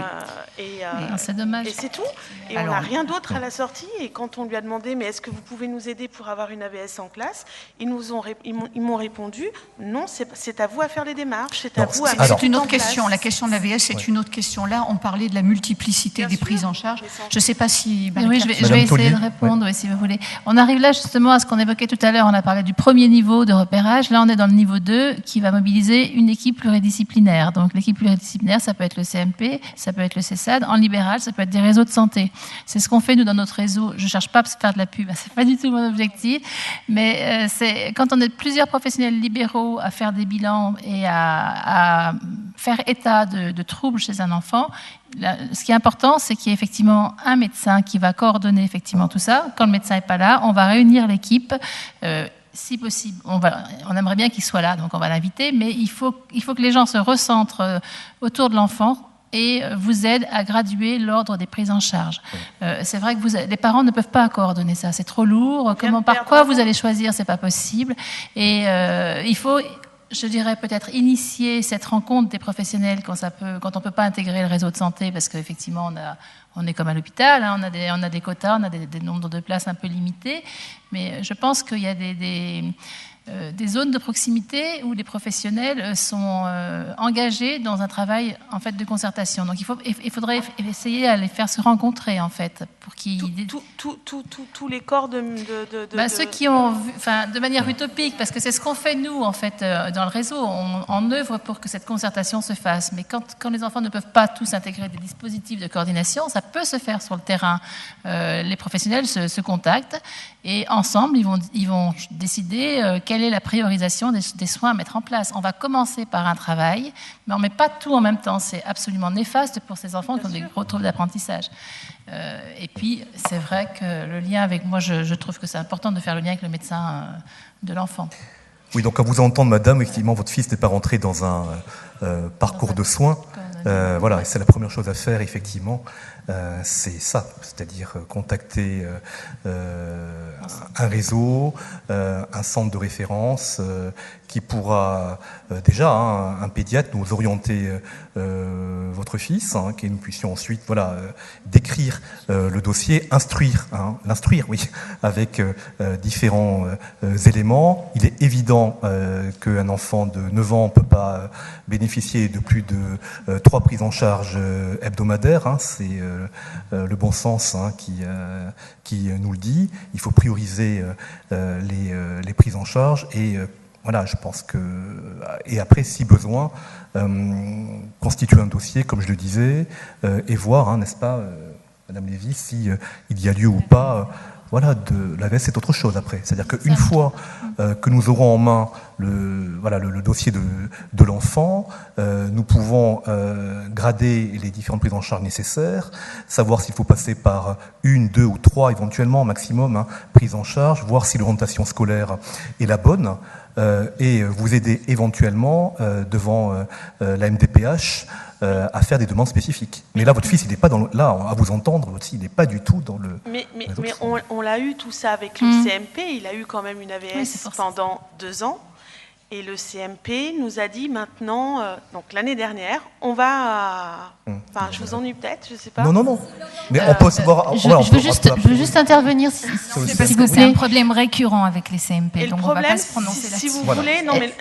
C'est dommage. Et c'est tout. Et on n'a rien d'autre à la sortie. Et quand on lui a demandé, mais est-ce que vous pouvez nous aider pour avoir une AVS en classe, ils m'ont répondu, non, c'est à vous à faire les démarches, c'est à vous à mettre C'est une autre en place. question. La question de l'AVS, c'est une autre question. Là, on parlait de la multiplicité des prises en charge. Je ne sais pas si... Oui, je vais essayer de répondre, oui, si vous voulez. On arrive là justement à ce qu'on évoquait tout à l'heure. On a parlé du premier niveau de repérage. Là, on est dans le niveau 2 qui va mobiliser une équipe pluridisciplinaire. Donc, l'équipe pluridisciplinaire, ça peut être le CMP, ça peut être le CESAD. En libéral, ça peut être des réseaux de santé. C'est ce qu'on fait, nous, dans notre réseau. Je ne cherche pas à faire de la pub. Ce n'est pas du tout mon objectif. Mais c'est quand on est plusieurs professionnels libéraux à faire des bilans et à faire état de troubles chez un enfant, ce qui est important, c'est qu'il y ait effectivement un médecin qui va coordonner effectivement tout ça. Quand le médecin n'est pas là, on va réunir l'équipe. Si possible, on aimerait bien qu'il soit là, donc on va l'inviter, mais il faut que les gens se recentrent autour de l'enfant et vous aident à graduer l'ordre des prises en charge. C'est vrai que les parents ne peuvent pas coordonner ça, c'est trop lourd. Par quoi vous allez choisir, c'est pas possible. Et il faut, je dirais, peut-être initier cette rencontre des professionnels quand on peut pas intégrer le réseau de santé, parce qu'effectivement on est comme à l'hôpital, hein, on a des quotas, on a des nombres de places un peu limités, mais je pense qu'il y a des zones de proximité où les professionnels sont engagés dans un travail en fait de concertation. Donc il faudrait essayer à les faire se rencontrer en fait pour qu'ils tous les corps ceux qui ont vu, de manière utopique, parce que c'est ce qu'on fait nous en fait dans le réseau. On œuvre pour que cette concertation se fasse, mais quand les enfants ne peuvent pas tous intégrer des dispositifs de coordination, ça peut se faire sur le terrain. Les professionnels se contactent et ensemble ils vont décider quelle est la priorisation des soins à mettre en place. On va commencer par un travail, mais on ne met pas tout en même temps. C'est absolument néfaste pour ces enfants qui ont des gros troubles d'apprentissage. Et puis, c'est vrai que le lien avec moi, je trouve que c'est important de faire le lien avec le médecin de l'enfant. Oui, donc à vous entendre, madame, effectivement, votre fils n'est pas rentré dans un parcours de soins. Voilà, et c'est la première chose à faire, effectivement. C'est ça, c'est-à-dire contacter un réseau, un centre de référence qui pourra déjà, un pédiatre, nous orienter votre fils, que nous puissions ensuite décrire le dossier, l'instruire, oui, avec différents éléments. Il est évident qu'un enfant de 9 ans ne peut pas bénéficier de plus de 3 prises en charge hebdomadaires. C'est le bon sens qui nous le dit. Il faut prioriser les prises en charge et voilà, je pense que... Et après, si besoin, constituer un dossier, comme je le disais, et voir, n'est-ce pas, Madame Lévy, si il y a lieu ou pas... l'AVS, c'est autre chose après. C'est-à-dire qu'une fois que nous aurons en main le dossier de l'enfant, nous pouvons grader les différentes prises en charge nécessaires, savoir s'il faut passer par 1, 2 ou 3 éventuellement, maximum, prises en charge, voir si l'orientation scolaire est la bonne, et vous aider éventuellement devant la MDPH à faire des demandes spécifiques. Mais là, votre fils, il n'est pas là, à vous entendre, votre fils, il n'est pas du tout dans le... Mais on l'a eu tout ça avec le CMP, il a eu quand même une AVS pendant 2 ans, et le CMP nous a dit maintenant, donc l'année dernière, on va... je vous ennuie peut-être, je ne sais pas. Non. Mais on peut se voir... Je veux juste intervenir, s'il vous plaît. C'est un problème récurrent avec les CMP, donc on ne va pas se prononcer là-dessus. Si vous voulez... Non, mais...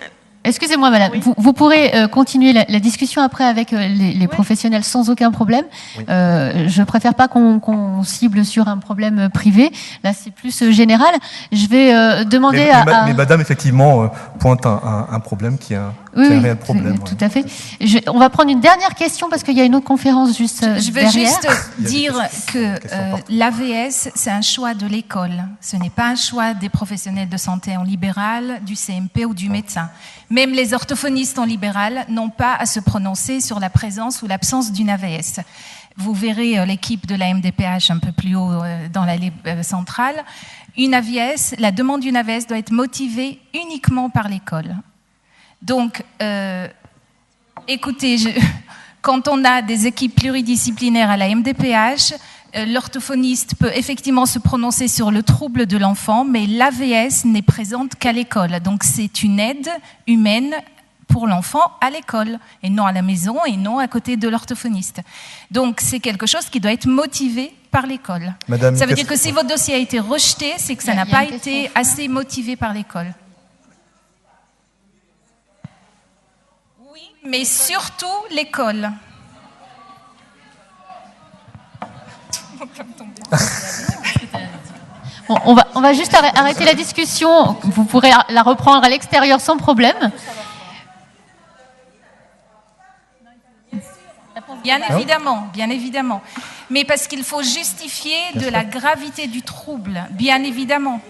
Excusez-moi, madame. Oui. Vous pourrez continuer la discussion après avec les professionnels sans aucun problème. Oui. Je préfère pas qu'on cible sur un problème privé. Là, c'est plus général. Je vais demander mais madame, effectivement, pointe un problème qui est un réel problème. Tout à fait. On va prendre une dernière question parce qu'il y a une autre conférence juste derrière. Je veux juste dire que l'AVS, c'est un choix de l'école. Ce n'est pas un choix des professionnels de santé en libéral, du CMP ou du médecin. Même les orthophonistes en libéral n'ont pas à se prononcer sur la présence ou l'absence d'une AVS. Vous verrez l'équipe de la MDPH un peu plus haut dans l'allée centrale. Une AVS, la demande d'une AVS doit être motivée uniquement par l'école. Donc, écoutez, quand on a des équipes pluridisciplinaires à la MDPH, l'orthophoniste peut effectivement se prononcer sur le trouble de l'enfant, mais l'AVS n'est présente qu'à l'école. Donc, c'est une aide humaine pour l'enfant à l'école, et non à la maison, et non à côté de l'orthophoniste. Donc, c'est quelque chose qui doit être motivé par l'école. Ça veut dire que si votre dossier a été rejeté, c'est que ça n'a pas été assez motivé par l'école. Oui, mais surtout l'école. On va juste arrêter la discussion. Vous pourrez la reprendre à l'extérieur sans problème. Bien évidemment. Mais parce qu'il faut justifier de la gravité du trouble, bien évidemment.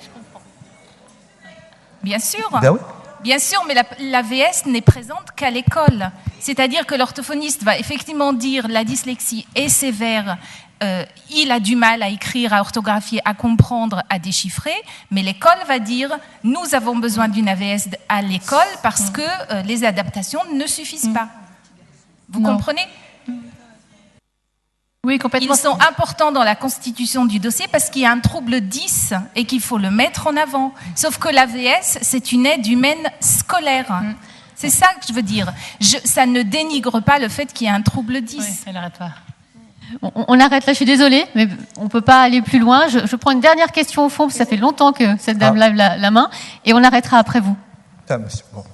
Bien sûr. Ben oui. Bien sûr, mais l'AVS n'est présente qu'à l'école. C'est-à-dire que l'orthophoniste va effectivement dire la dyslexie est sévère, il a du mal à écrire, à orthographier, à comprendre, à déchiffrer, mais l'école va dire nous avons besoin d'une AVS à l'école parce que les adaptations ne suffisent pas. Vous comprenez ? Oui, complètement. Ils sont importants dans la constitution du dossier parce qu'il y a un trouble 10 et qu'il faut le mettre en avant. Sauf que l'AVS, c'est une aide humaine scolaire. C'est ça que je veux dire. Ça ne dénigre pas le fait qu'il y ait un trouble 10. Oui, elle arrête pas. On arrête là, je suis désolée, mais on ne peut pas aller plus loin. Je prends une dernière question au fond, parce que ça fait longtemps que cette dame lève la main, et on arrêtera après vous. Monsieur. Bon.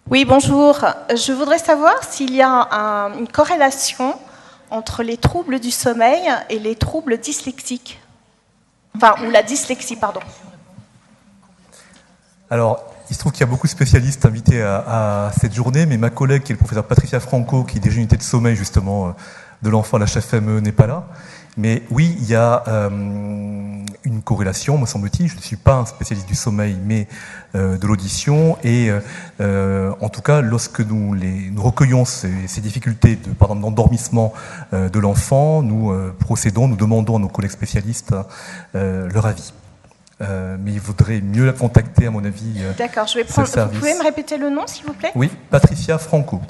Oui, bonjour. Je voudrais savoir s'il y a une corrélation entre les troubles du sommeil et les troubles dyslexiques. Enfin, ou la dyslexie, pardon. Alors, il se trouve qu'il y a beaucoup de spécialistes invités à cette journée, mais ma collègue, qui est le professeur Patricia Franco, qui dirige l'unité de sommeil justement de l'enfant à la HFME, n'est pas là. Mais oui, il y a une corrélation, me semble-t-il. Je ne suis pas un spécialiste du sommeil, mais de l'audition. Et en tout cas, lorsque nous recueillons ces difficultés par exemple, d'endormissement de l'enfant, nous demandons à nos collègues spécialistes leur avis. Mais il vaudrait mieux la contacter, à mon avis. D'accord, je vais prendre. Vous pouvez me répéter le nom, s'il vous plaît ? Oui, Patricia Franco.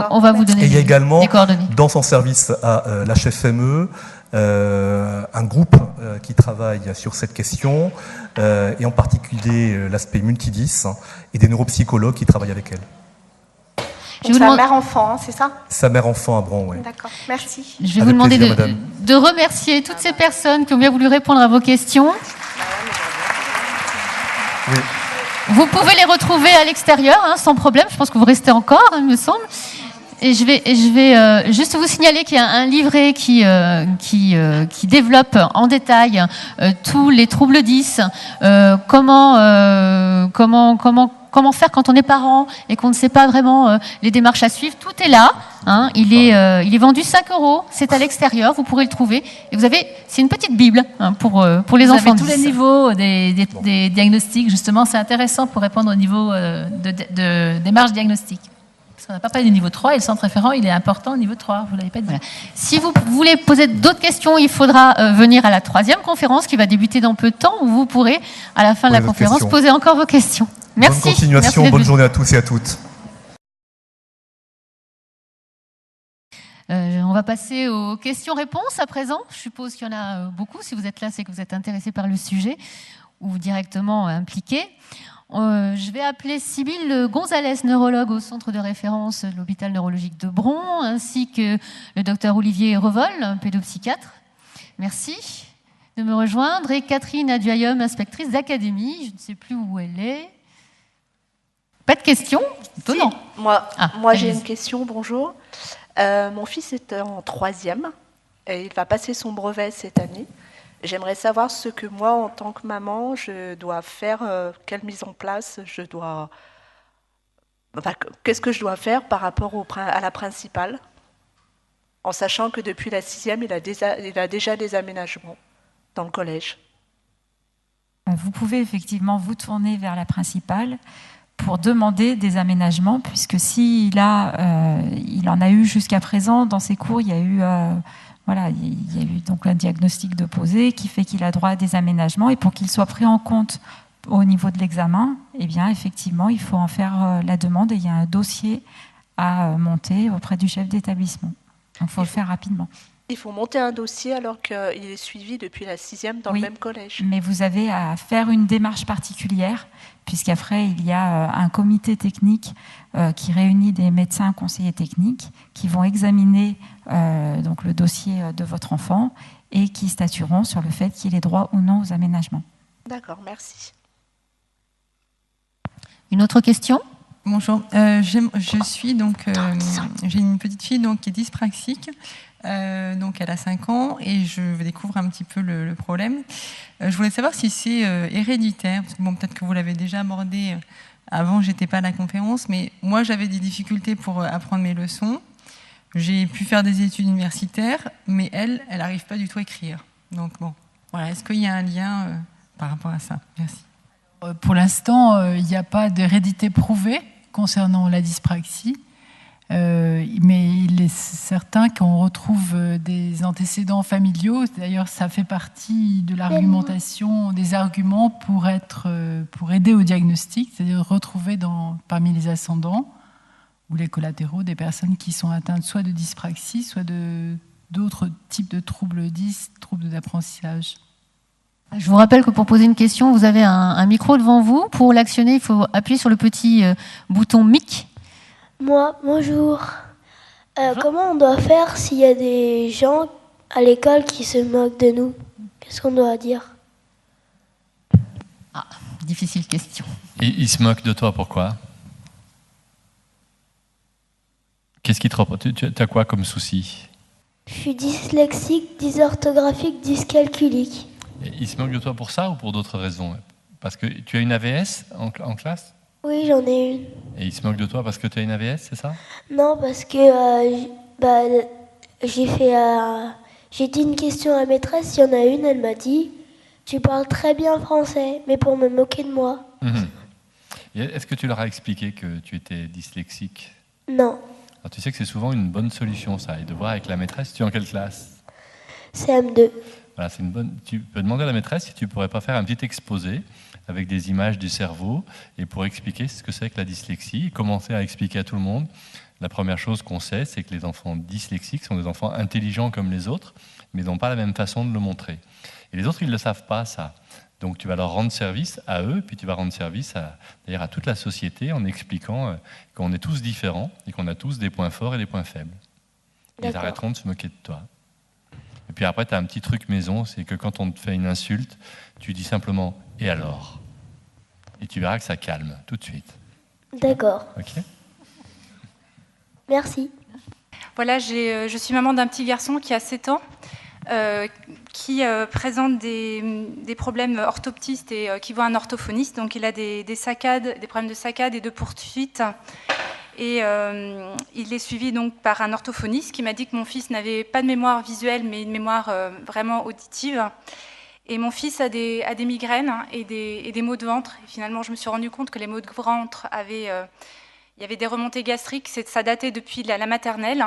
On va vous donner et il y a également, des coordonnées. Dans son service à l'HFME, un groupe qui travaille sur cette question, et en particulier l'aspect multidis, et des neuropsychologues qui travaillent avec elle. Donc sa mère-enfant, c'est ça ? Sa mère-enfant à Bron, oui. D'accord, merci. Je vais vous demander de remercier toutes ces personnes qui ont bien voulu répondre à vos questions. Oui. Vous pouvez les retrouver à l'extérieur, sans problème. Je pense que vous restez encore, il me semble. Et je vais juste vous signaler qu'il y a un livret qui développe en détail tous les troubles 10, comment faire quand on est parent et qu'on ne sait pas vraiment les démarches à suivre. Tout est là. Il est vendu 5 €. C'est à l'extérieur. Vous pourrez le trouver. Et c'est une petite bible pour les enfants. Vous avez tous les niveaux des diagnostics. Justement, c'est intéressant pour répondre au niveau de démarche diagnostique. Parce qu'on n'a pas parlé du niveau 3 et le centre référent, il est important au niveau 3. Vous ne l'avez pas dit. Voilà. Si vous voulez poser d'autres questions, il faudra venir à la 3e conférence qui va débuter dans peu de temps, où vous pourrez, à la fin de la conférence, poser encore vos questions. Merci. Bonne continuation, bonne journée à tous et à toutes. On va passer aux questions-réponses à présent. Je suppose qu'il y en a beaucoup. Si vous êtes là, c'est que vous êtes intéressé par le sujet ou directement impliqué. Je vais appeler Sybille Gonzalez, neurologue au centre de référence de l'hôpital neurologique de Bron, ainsi que le docteur Olivier Revol, pédopsychiatre. Merci de me rejoindre, et Catherine Aduayum, inspectrice d'académie. Je ne sais plus où elle est. Pas de questions? Étonnant. Si, moi j'ai une question, bonjour. Mon fils est en 3e et il va passer son brevet cette année. J'aimerais savoir ce que moi, en tant que maman, je dois faire, quelle mise en place je dois... Enfin, qu'est-ce que je dois faire par rapport à la principale, en sachant que depuis la 6e, il a déjà des aménagements dans le collège. Vous pouvez effectivement vous tourner vers la principale pour demander des aménagements, puisque il en a eu jusqu'à présent dans ses cours, il y a eu donc un diagnostic de posé qui fait qu'il a droit à des aménagements, et pour qu'il soit pris en compte au niveau de l'examen, eh bien effectivement, il faut en faire la demande, et il y a un dossier à monter auprès du chef d'établissement. Donc il faut le faire rapidement. Il faut monter un dossier alors qu'il est suivi depuis la 6e dans le même collège. Mais vous avez à faire une démarche particulière, puisqu'après, il y a un comité technique qui réunit des médecins conseillers techniques qui vont examiner donc le dossier de votre enfant et qui statueront sur le fait qu'il ait droit ou non aux aménagements. D'accord, merci. Une autre question ? Bonjour, je suis donc j'ai une petite fille donc qui est dyspraxique, donc elle a 5 ans et je découvre un petit peu le problème. Je voulais savoir si c'est héréditaire, parce que bon, peut-être que vous l'avez déjà abordé avant, j'étais pas à la conférence, mais moi j'avais des difficultés pour apprendre mes leçons. J'ai pu faire des études universitaires, mais elle n'arrive pas du tout à écrire. Donc bon, voilà, est-ce qu'il y a un lien par rapport à ça? Merci. Pour l'instant, il n'y a pas d'hérédité prouvée concernant la dyspraxie, mais il est certain qu'on retrouve des antécédents familiaux. D'ailleurs, ça fait partie de l'argumentation, des arguments pour aider au diagnostic, c'est-à-dire retrouver parmi les ascendants ou les collatéraux des personnes qui sont atteintes soit de dyspraxie, soit d'autres types de troubles troubles d'apprentissage. Je vous rappelle que pour poser une question, vous avez un micro devant vous. Pour l'actionner, il faut appuyer sur le petit bouton mic. Moi, bonjour. Comment on doit faire s'il y a des gens à l'école qui se moquent de nous? Qu'est-ce qu'on doit dire? Ah, difficile question. Ils se moquent de toi, pourquoi? Qu'est-ce qui te représente? Tu as quoi comme souci? Je suis dyslexique, dysorthographique, dyscalculique. Et ils se moquent de toi pour ça ou pour d'autres raisons? Parce que tu as une AVS en classe? Oui, j'en ai une. Et ils se moquent de toi parce que tu as une AVS, c'est ça? Non, parce que j'ai dit une question à la maîtresse, il y en a une, elle m'a dit « Tu parles très bien français », mais pour me moquer de moi. Est-ce que tu leur as expliqué que tu étais dyslexique? Non. Alors, tu sais que c'est souvent une bonne solution, ça, et de voir avec la maîtresse. Tu es en quelle classe? CM2. Voilà, c'est une bonne. Tu peux demander à la maîtresse si tu pourrais pas faire un petit exposé avec des images du cerveau et pour expliquer ce que c'est que la dyslexie et commencer à expliquer à tout le monde. La première chose qu'on sait, c'est que les enfants dyslexiques sont des enfants intelligents comme les autres, mais ils n'ont pas la même façon de le montrer. Et les autres, ils ne le savent pas, ça. Donc tu vas leur rendre service à eux, puis tu vas rendre service d'ailleurs à toute la société en expliquant qu'on est tous différents et qu'on a tous des points forts et des points faibles. Ils arrêteront de se moquer de toi. Et puis après, tu as un petit truc maison, c'est que quand on te fait une insulte, tu dis simplement « et alors ?» Et tu verras que ça calme tout de suite. D'accord. Ok. Merci. Voilà, je suis maman d'un petit garçon qui a 7 ans, qui présente des problèmes orthoptistes et qui voit un orthophoniste. Donc il a des saccades, des problèmes de saccades et de poursuite. Et il est suivi donc par un orthophoniste qui m'a dit que mon fils n'avait pas de mémoire visuelle, mais une mémoire vraiment auditive. Et mon fils a des migraines et des maux de ventre. Et finalement, je me suis rendu compte que les maux de ventre il y avait des remontées gastriques, ça datait depuis la maternelle,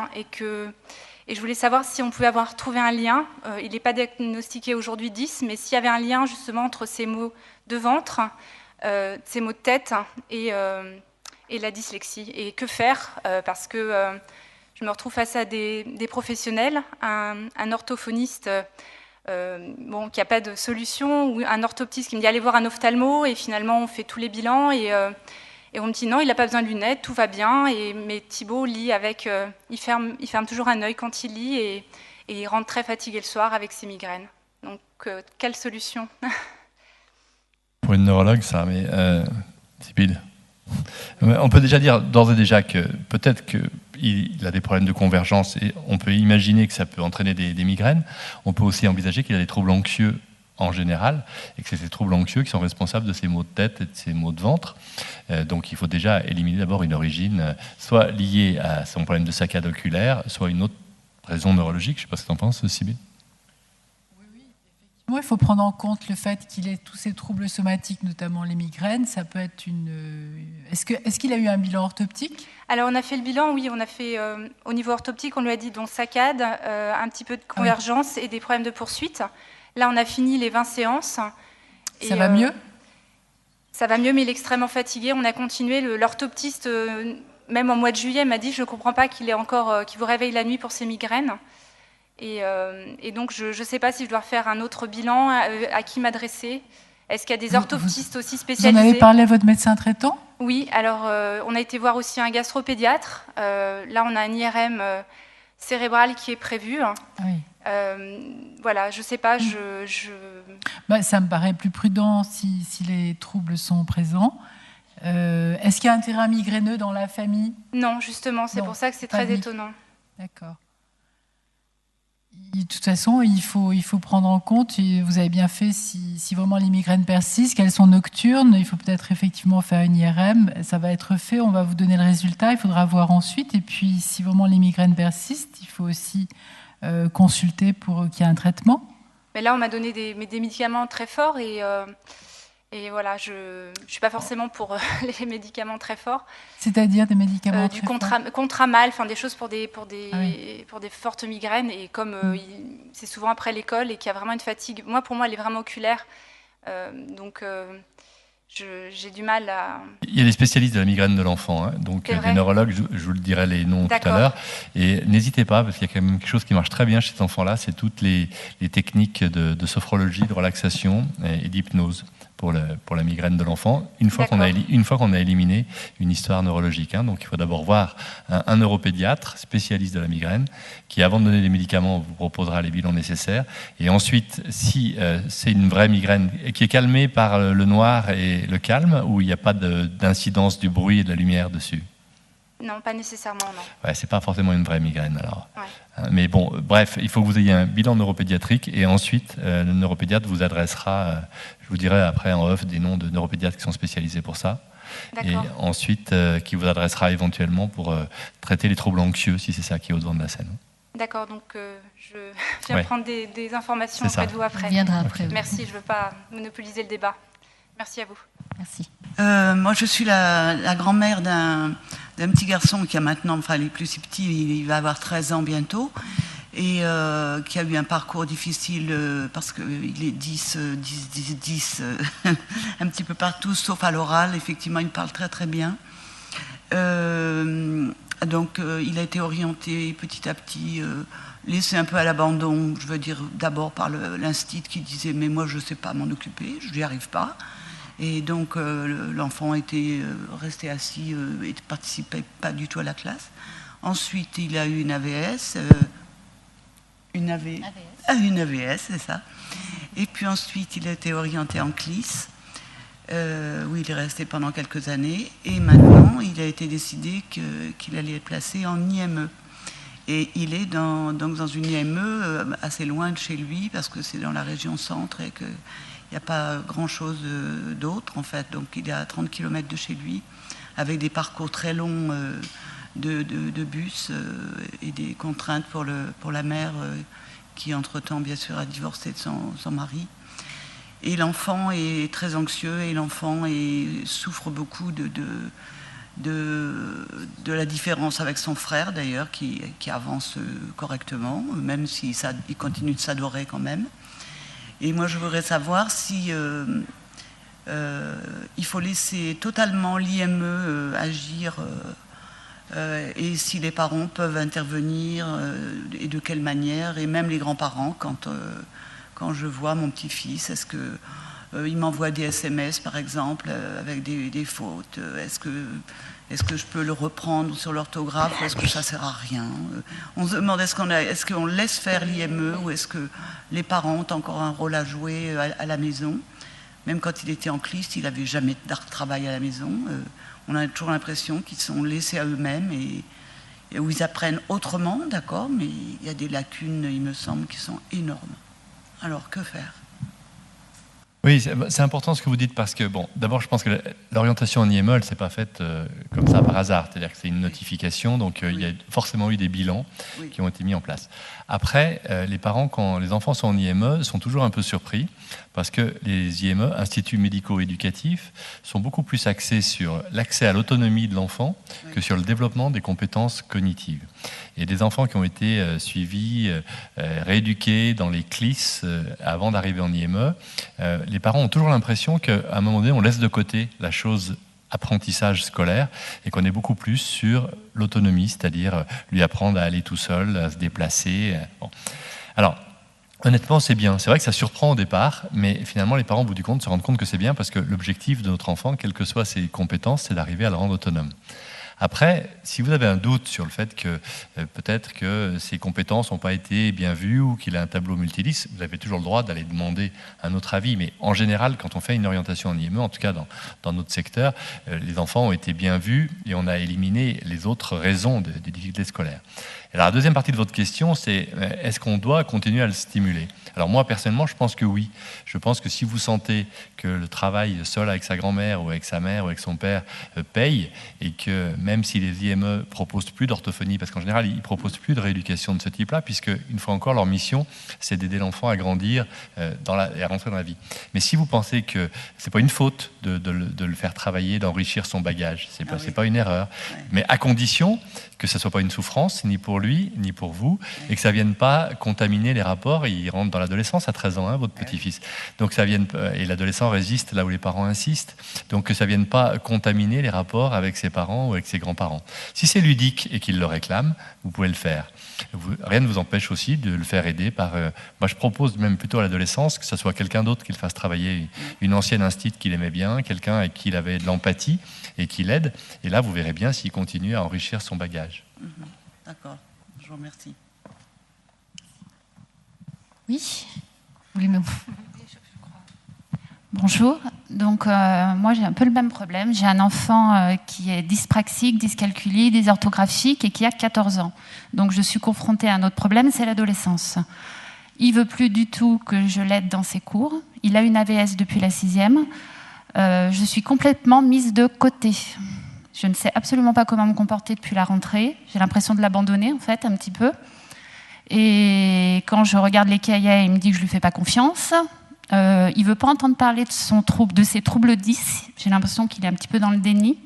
et je voulais savoir si on pouvait trouvé un lien. Il n'est pas diagnostiqué aujourd'hui 10, mais s'il y avait un lien justement entre ces maux de ventre, ces maux de tête et la dyslexie. Et que faire parce que je me retrouve face à des professionnels, un orthophoniste qui n'a pas de solution, ou un orthoptiste qui me dit allez voir un ophtalmo, et finalement on fait tous les bilans et on me dit non, il n'a pas besoin de lunettes, tout va bien. Mais Thibaut lit il ferme toujours un œil quand il lit, et il rentre très fatigué le soir avec ses migraines. Donc, quelle solution? Pour une neurologue, ça, mais Sybille. On peut déjà dire d'ores et déjà que peut-être qu'il a des problèmes de convergence et on peut imaginer que ça peut entraîner des migraines. On peut aussi envisager qu'il a des troubles anxieux en général et que c'est ces troubles anxieux qui sont responsables de ces maux de tête et de ces maux de ventre. Donc il faut déjà éliminer d'abord une origine soit liée à son problème de saccade oculaire, soit une autre raison neurologique. Je ne sais pas ce que tu en penses, Sybille. Moi, il faut prendre en compte le fait qu'il ait tous ces troubles somatiques, notamment les migraines. Ça peut être une. Est-ce qu'il a eu un bilan orthoptique? Alors, on a fait le bilan, oui. On a fait au niveau orthoptique, on lui a dit donc saccade, un petit peu de convergence et des problèmes de poursuite. Là, on a fini les 20 séances. Ça va mieux? Ça va mieux, mais il est extrêmement fatigué. On a continué. L'orthoptiste, même en mois de juillet, m'a dit je ne comprends pas qu'il vous réveille la nuit pour ses migraines. Et donc, je ne sais pas si je dois refaire un autre bilan, à qui m'adresser. Est-ce qu'il y a des orthoptistes aussi spécialisés? Vous en avez parlé à votre médecin traitant? Oui, alors on a été voir aussi un gastropédiatre. Là, on a un IRM cérébral qui est prévu. Oui. Voilà, je ne sais pas. Ça me paraît plus prudent si les troubles sont présents. Est-ce qu'il y a un terrain migraineux dans la famille? Non, justement, c'est pour ça que c'est très étonnant. D'accord. De toute façon, il faut prendre en compte, vous avez bien fait, si vraiment les migraines persistent, qu'elles sont nocturnes, il faut peut-être effectivement faire une IRM, ça va être fait, on va vous donner le résultat, il faudra voir ensuite, et puis si vraiment les migraines persistent, il faut aussi consulter pour qu'il y ait un traitement. Mais là, on m'a donné des médicaments très forts et voilà, je ne suis pas forcément pour les médicaments très forts. C'est-à-dire des médicaments très forts? Du Contramal, enfin des choses pour des fortes migraines. Et comme c'est souvent après l'école et qu'il y a vraiment une fatigue, pour moi, elle est vraiment oculaire. Donc, j'ai du mal à... Il y a des spécialistes de la migraine de l'enfant, donc des neurologues, je vous le dirai les noms tout à l'heure. Et n'hésitez pas, parce qu'il y a quand même quelque chose qui marche très bien chez cet enfant-là, c'est toutes les techniques de sophrologie, de relaxation et d'hypnose pour la migraine de l'enfant, une fois qu'on a éliminé une histoire neurologique. Donc il faut d'abord voir un neuropédiatre spécialiste de la migraine qui, avant de donner les médicaments, vous proposera les bilans nécessaires. Et ensuite, si c'est une vraie migraine qui est calmée par le noir et le calme, où il n'y a pas d'incidence du bruit et de la lumière dessus. Non, pas nécessairement, non. Ouais, c'est pas forcément une vraie migraine, alors. Ouais. Mais bon, bref, il faut que vous ayez un bilan neuropédiatrique et ensuite, le neuropédiatre vous adressera, je vous dirai après en off des noms de neuropédiatres qui sont spécialisés pour ça. Et ensuite, qui vous adressera éventuellement pour traiter les troubles anxieux, si c'est ça qui est au devant de la scène. D'accord, donc je viens prendre des informations auprès de vous après. On viendra après. Merci, je ne veux pas monopoliser le débat. Merci à vous. Merci. Moi, je suis la grand-mère d'un petit garçon qui a maintenant, enfin, il est plus si petit, il va avoir 13 ans bientôt, et qui a eu un parcours difficile parce qu'il est 10 un petit peu partout, sauf à l'oral. Effectivement, il parle très très bien. Donc, il a été orienté petit à petit, laissé un peu à l'abandon, je veux dire, d'abord par l'instit qui disait « mais moi, je ne sais pas m'en occuper, je n'y arrive pas ». Et donc, l'enfant était resté assis et ne participait pas du tout à la classe. Ensuite, il a eu une AVS. Une AVS, c'est ça. Et puis ensuite, il a été orienté en CLIS, où il est resté pendant quelques années. Et maintenant, il a été décidé qu'il allait être placé en IME. Et il est donc dans une IME assez loin de chez lui, parce que c'est dans la région centre et que... Il n'y a pas grand-chose d'autre, en fait. Donc, il est à 30 km de chez lui, avec des parcours très longs de bus et des contraintes pour la mère qui, entre-temps, bien sûr, a divorcé de son mari. Et l'enfant est très anxieux et l'enfant souffre beaucoup de la différence avec son frère, d'ailleurs, qui avance correctement, même s'il continue de s'adorer quand même. Et moi, je voudrais savoir si il faut laisser totalement l'IME agir et si les parents peuvent intervenir et de quelle manière, et même les grands-parents, quand je vois mon petit-fils, est-ce que il m'envoie des SMS, par exemple, avec des fautes. Est-ce que je peux le reprendre sur l'orthographe ou est-ce que ça sert à rien? On se demande est-ce qu'on laisse faire l'IME ou est-ce que les parents ont encore un rôle à jouer à la maison? Même quand il était en CLIST, il n'avait jamais de travail à la maison. On a toujours l'impression qu'ils sont laissés à eux-mêmes et où ils apprennent autrement, d'accord, mais il y a des lacunes, il me semble, qui sont énormes. Alors, que faire? Oui, c'est important ce que vous dites parce que, bon, d'abord, je pense que l'orientation en IME, elle ne s'est pas faite comme ça par hasard. C'est-à-dire que c'est une notification, donc il y a forcément eu des bilans qui ont été mis en place. Après, les parents, quand les enfants sont en IME, sont toujours un peu surpris parce que les IME, instituts médico-éducatifs, sont beaucoup plus axés sur l'accès à l'autonomie de l'enfant que sur le développement des compétences cognitives. Et des enfants qui ont été suivis, rééduqués dans les CLIS avant d'arriver en IME, les parents ont toujours l'impression qu'à un moment donné, on laisse de côté la chose apprentissage scolaire et qu'on est beaucoup plus sur l'autonomie, c'est-à-dire lui apprendre à aller tout seul, à se déplacer. Bon. Alors, honnêtement, c'est bien. C'est vrai que ça surprend au départ, mais finalement, les parents, au bout du compte, se rendent compte que c'est bien parce que l'objectif de notre enfant, quelles que soient ses compétences, c'est d'arriver à le rendre autonome. Après, si vous avez un doute sur le fait que peut-être que ses compétences n'ont pas été bien vues ou qu'il a un tableau multiliste, vous avez toujours le droit d'aller demander un autre avis. Mais en général, quand on fait une orientation en IME, en tout cas dans notre secteur, les enfants ont été bien vus et on a éliminé les autres raisons des difficultés scolaires. Alors la deuxième partie de votre question, c'est est-ce qu'on doit continuer à le stimuler? Alors moi, personnellement, je pense que oui. Je pense que si vous sentez que le travail seul avec sa grand-mère ou avec sa mère ou avec son père paye et que même si les IME proposent plus d'orthophonie, parce qu'en général, ils proposent plus de rééducation de ce type-là, puisque une fois encore, leur mission, c'est d'aider l'enfant à grandir et à rentrer dans la vie. Mais si vous pensez que c'est pas une faute de le faire travailler, d'enrichir son bagage, c'est pas une erreur, mais à condition que ça soit pas une souffrance, ni pour lui, ni pour vous, et que ça vienne pas contaminer les rapports. Il rentre dans l'adolescence à 13 ans, hein, votre petit-fils. Donc ça vienne, et l'adolescent résiste là où les parents insistent. Donc que ça vienne pas contaminer les rapports avec ses parents ou avec ses grands-parents. Si c'est ludique et qu'il le réclame, vous pouvez le faire. Rien ne vous empêche aussi de le faire aider par... moi, je propose même plutôt à l'adolescence que ce soit quelqu'un d'autre qui le fasse travailler, une ancienne instite qu'il aimait bien, quelqu'un avec qui il avait de l'empathie et qui l'aide. Et là, vous verrez bien s'il continue à enrichir son bagage. D'accord, je vous remercie. Oui, vous voulez me... Bonjour, donc moi j'ai un peu le même problème. J'ai un enfant qui est dyspraxique, dyscalculie, dysorthographique et qui a 14 ans. Donc je suis confrontée à un autre problème, c'est l'adolescence. Il ne veut plus du tout que je l'aide dans ses cours. Il a une AVS depuis la 6e. Je suis complètement mise de côté. Je ne sais absolument pas comment me comporter depuis la rentrée. J'ai l'impression de l'abandonner en fait un petit peu. Et quand je regarde les cahiers, il me dit que je ne lui fais pas confiance. Il ne veut pas entendre parler de ses troubles 10. J'ai l'impression qu'il est un petit peu dans le déni.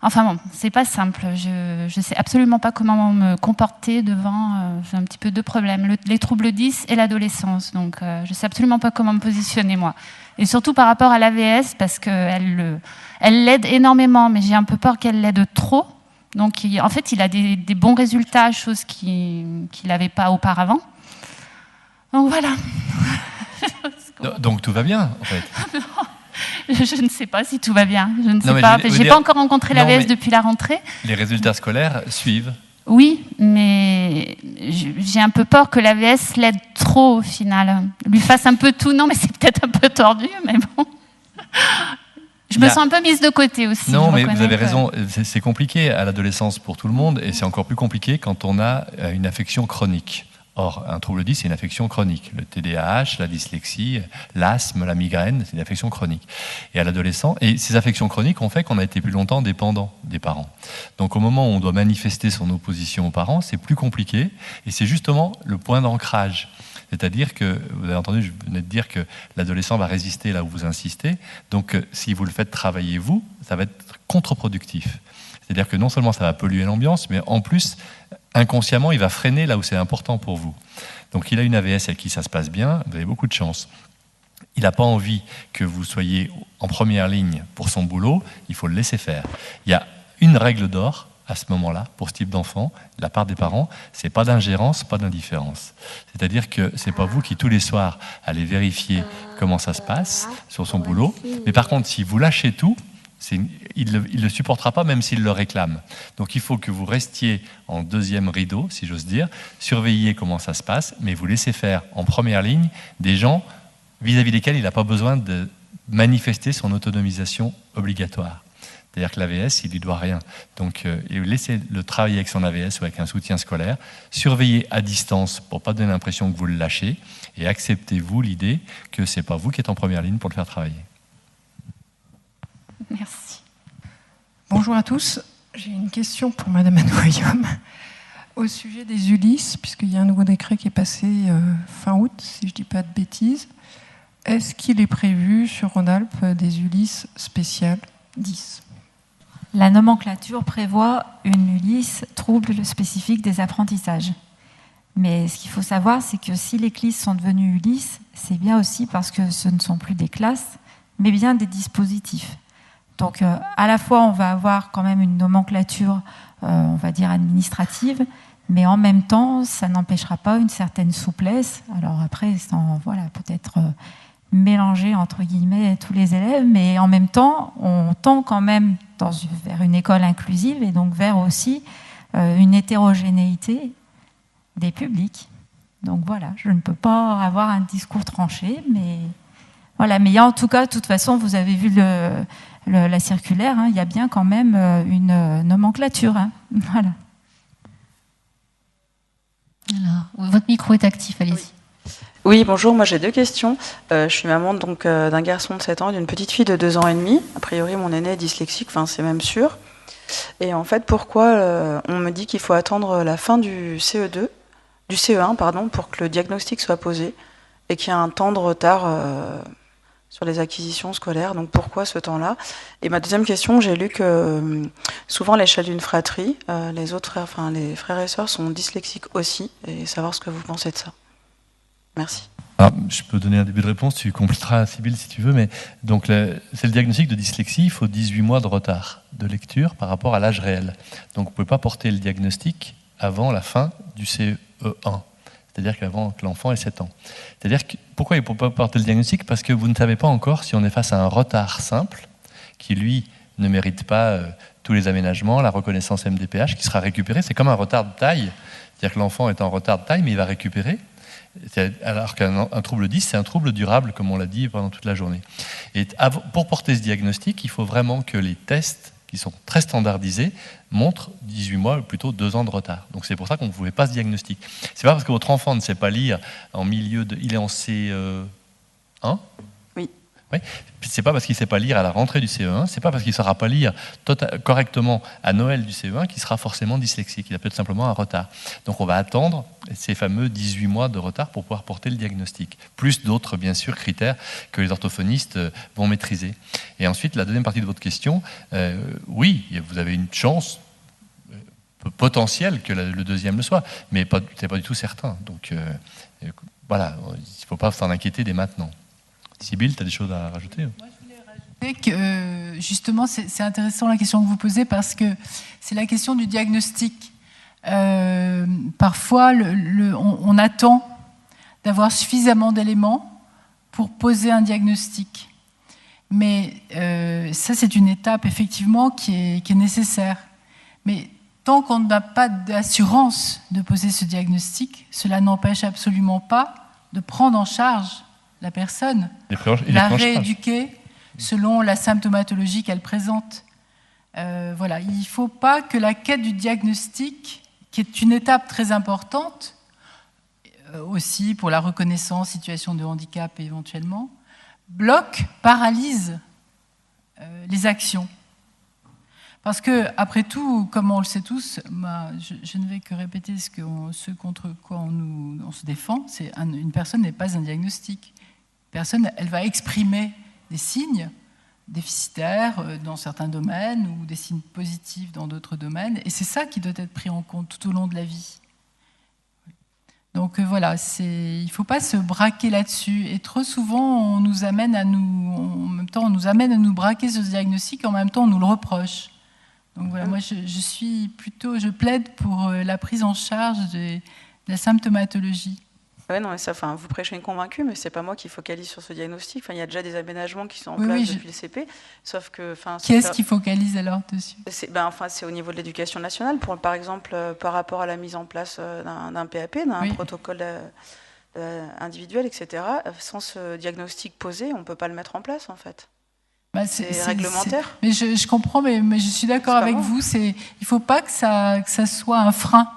Enfin bon, c'est pas simple. Je ne sais absolument pas comment me comporter devant... j'ai un petit peu deux problèmes, les troubles 10 et l'adolescence. Donc je ne sais absolument pas comment me positionner, moi. Et surtout par rapport à l'AVS, parce qu'elle l'aide énormément, mais j'ai un peu peur qu'elle l'aide trop. Donc en fait, il a des bons résultats, chose qu'il n'avait pas auparavant. Donc voilà. Donc tout va bien, en fait. Je ne sais pas si tout va bien. Je ne sais pas. Je n'ai pas encore rencontré l'AVS depuis la rentrée. Les résultats scolaires suivent. Oui, mais j'ai un peu peur que l'AVS l'aide trop au final. Lui fasse un peu tout. Non, mais c'est peut-être un peu tordu, mais bon. Je me sens un peu mise de côté aussi. Non, mais vous avez raison. C'est compliqué à l'adolescence pour tout le monde et c'est encore plus compliqué quand on a une affection chronique. Or, un trouble 10, c'est une affection chronique. Le TDAH, la dyslexie, l'asthme, la migraine, c'est une affection chronique. Et à l'adolescent, et ces affections chroniques ont fait qu'on a été plus longtemps dépendant des parents. Donc au moment où on doit manifester son opposition aux parents, c'est plus compliqué et c'est justement le point d'ancrage. C'est-à-dire que, vous avez entendu, je venais de dire que l'adolescent va résister là où vous insistez. Donc si vous le faites travailler vous, ça va être contre-productif. C'est-à-dire que non seulement ça va polluer l'ambiance, mais en plus, inconsciemment, il va freiner là où c'est important pour vous. Donc il a une AVS avec qui ça se passe bien, vous avez beaucoup de chance. Il n'a pas envie que vous soyez en première ligne pour son boulot, il faut le laisser faire. Il y a une règle d'or à ce moment-là, pour ce type d'enfant, de la part des parents, c'est pas d'ingérence, pas d'indifférence. C'est-à-dire que c'est pas vous qui, tous les soirs, allez vérifier comment ça se passe sur son boulot. Mais par contre, si vous lâchez tout, il ne le supportera pas, même s'il le réclame. Donc il faut que vous restiez en deuxième rideau, si j'ose dire, surveillez comment ça se passe, mais vous laissez faire en première ligne des gens vis-à-vis desquels il n'a pas besoin de manifester son autonomisation obligatoire. C'est-à-dire que l'AVS, il lui doit rien. Donc, laissez-le travailler avec son AVS ou avec un soutien scolaire. Surveillez à distance pour ne pas donner l'impression que vous le lâchez. Et acceptez-vous l'idée que ce n'est pas vous qui êtes en première ligne pour le faire travailler. Merci. Bonjour à tous. J'ai une question pour Madame Anne-Guillaume au sujet des ULIS, puisqu'il y a un nouveau décret qui est passé fin août, si je ne dis pas de bêtises. Est-ce qu'il est prévu sur Rhône-Alpes des ULIS spéciales 10 ? La nomenclature prévoit une ULIS, trouble spécifique des apprentissages. Mais ce qu'il faut savoir, c'est que si les CLIS sont devenus ULIS, c'est bien aussi parce que ce ne sont plus des classes, mais bien des dispositifs. Donc, à la fois, on va avoir quand même une nomenclature, on va dire, administrative, mais en même temps, ça n'empêchera pas une certaine souplesse. Alors après, sans, voilà, peut-être mélanger, entre guillemets, tous les élèves, mais en même temps, on tend quand même vers une école inclusive et donc vers aussi une hétérogénéité des publics. Donc voilà, je ne peux pas avoir un discours tranché, mais voilà. Mais il y a en tout cas, de toute façon, vous avez vu la circulaire, hein, il y a bien quand même une nomenclature. Hein, voilà. Alors, votre micro est actif, allez-y. Oui, bonjour, moi j'ai deux questions. Je suis maman donc d'un garçon de 7 ans et d'une petite fille de 2 ans et demi. A priori, mon aîné est dyslexique, enfin c'est même sûr. Et en fait, pourquoi on me dit qu'il faut attendre la fin du CE1, pardon, pour que le diagnostic soit posé et qu'il y a un temps de retard sur les acquisitions scolaires. Donc pourquoi ce temps-là? Et ma deuxième question, j'ai lu que souvent à l'échelle d'une fratrie, les autres frères, enfin les frères et sœurs sont dyslexiques aussi, et savoir ce que vous pensez de ça. Merci. Alors, je peux donner un début de réponse, tu compléteras, Sybille, si tu veux, mais donc c'est le diagnostic de dyslexie, il faut 18 mois de retard de lecture par rapport à l'âge réel. Donc vous ne pouvez pas porter le diagnostic avant la fin du CE1, c'est-à-dire qu'avant que l'enfant ait 7 ans. C'est-à-dire que, pourquoi il ne peut pas porter le diagnostic? Parce que vous ne savez pas encore si on est face à un retard simple, qui lui ne mérite pas tous les aménagements, la reconnaissance MDPH, qui sera récupérée. C'est comme un retard de taille, c'est-à-dire que l'enfant est en retard de taille, mais il va récupérer. Alors qu'un trouble 10, c'est un trouble durable, comme on l'a dit pendant toute la journée. Et pour porter ce diagnostic, il faut vraiment que les tests, qui sont très standardisés, montrent 18 mois, ou plutôt 2 ans de retard. Donc c'est pour ça qu'on ne pouvait pas ce diagnostic. C'est pas parce que votre enfant ne sait pas lire en milieu de... Il est en C1 ? Oui. C'est pas parce qu'il ne sait pas lire à la rentrée du CE1, c'est pas parce qu'il ne saura pas lire correctement à Noël du CE1 qu'il sera forcément dyslexique. Il a peut-être simplement un retard. Donc on va attendre ces fameux 18 mois de retard pour pouvoir porter le diagnostic. Plus d'autres, bien sûr, critères que les orthophonistes vont maîtriser. Et ensuite, la deuxième partie de votre question, oui, vous avez une chance potentielle que le deuxième le soit, mais ce n'est pas du tout certain. Donc voilà, il ne faut pas s'en inquiéter dès maintenant. Sybille, tu as des choses à rajouter? Moi, je voulais rajouter que, justement, c'est intéressant la question que vous posez parce que c'est la question du diagnostic. Parfois, on attend d'avoir suffisamment d'éléments pour poser un diagnostic. Mais ça, c'est une étape, effectivement, qui est nécessaire. Mais tant qu'on n'a pas d'assurance de poser ce diagnostic, cela n'empêche absolument pas de prendre en charge la personne, la rééduquer selon la symptomatologie qu'elle présente. Voilà, il ne faut pas que la quête du diagnostic, qui est une étape très importante, aussi pour la reconnaissance, situation de handicap éventuellement, bloque, paralyse les actions. Parce que, après tout, comme on le sait tous, je ne vais que répéter ce contre quoi on se défend, c'est une personne n'est pas un diagnostic. Personne, elle va exprimer des signes déficitaires dans certains domaines ou des signes positifs dans d'autres domaines, et c'est ça qui doit être pris en compte tout au long de la vie. Donc voilà, il ne faut pas se braquer là-dessus. Et trop souvent, on nous amène à nous braquer sur ce diagnostic, et en même temps, on nous le reproche. Donc voilà, moi je plaide pour la prise en charge de la symptomatologie. Ouais, non, mais ça, vous prêchez une convaincue, mais c'est pas moi qui focalise sur ce diagnostic. Il y a déjà des aménagements qui sont en place depuis le CP, sauf que. Qui est-ce qui focalise alors dessus? C'est au niveau de l'éducation nationale, par exemple, par rapport à la mise en place d'un PAP, d'un protocole individuel, etc. Sans ce diagnostic posé, on peut pas le mettre en place, en fait. C'est réglementaire. Mais je comprends, mais je suis d'accord avec vous. Il faut pas que ça soit un frein.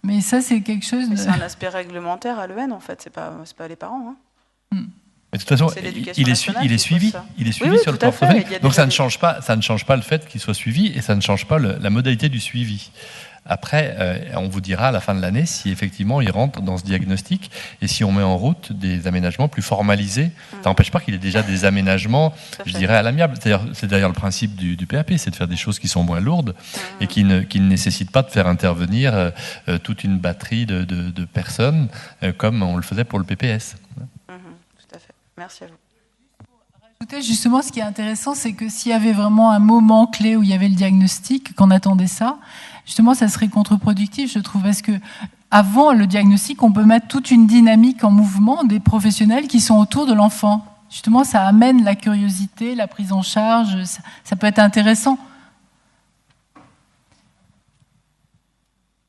Mais ça, c'est quelque chose. C'est un aspect réglementaire à l'EN, en fait. C'est pas les parents. Mais de toute façon, il est suivi. Il est suivi sur le plan professionnel. Donc ça ne change pas le fait qu'il soit suivi et ça ne change pas la modalité du suivi. Après, on vous dira à la fin de l'année si effectivement il rentre dans ce diagnostic et si on met en route des aménagements plus formalisés. Ça n'empêche pas qu'il y ait déjà des aménagements, je dirais, à l'amiable. C'est d'ailleurs le principe du PAP, c'est de faire des choses qui sont moins lourdes et qui ne nécessitent pas de faire intervenir toute une batterie de personnes comme on le faisait pour le PPS. Tout à fait. Merci à vous. Justement, ce qui est intéressant, c'est que s'il y avait vraiment un moment clé où il y avait le diagnostic, qu'on attendait ça, justement, ça serait contre-productif, je trouve, parce que avant le diagnostic, on peut mettre toute une dynamique en mouvement des professionnels qui sont autour de l'enfant. Justement, ça amène la curiosité, la prise en charge, ça peut être intéressant. Je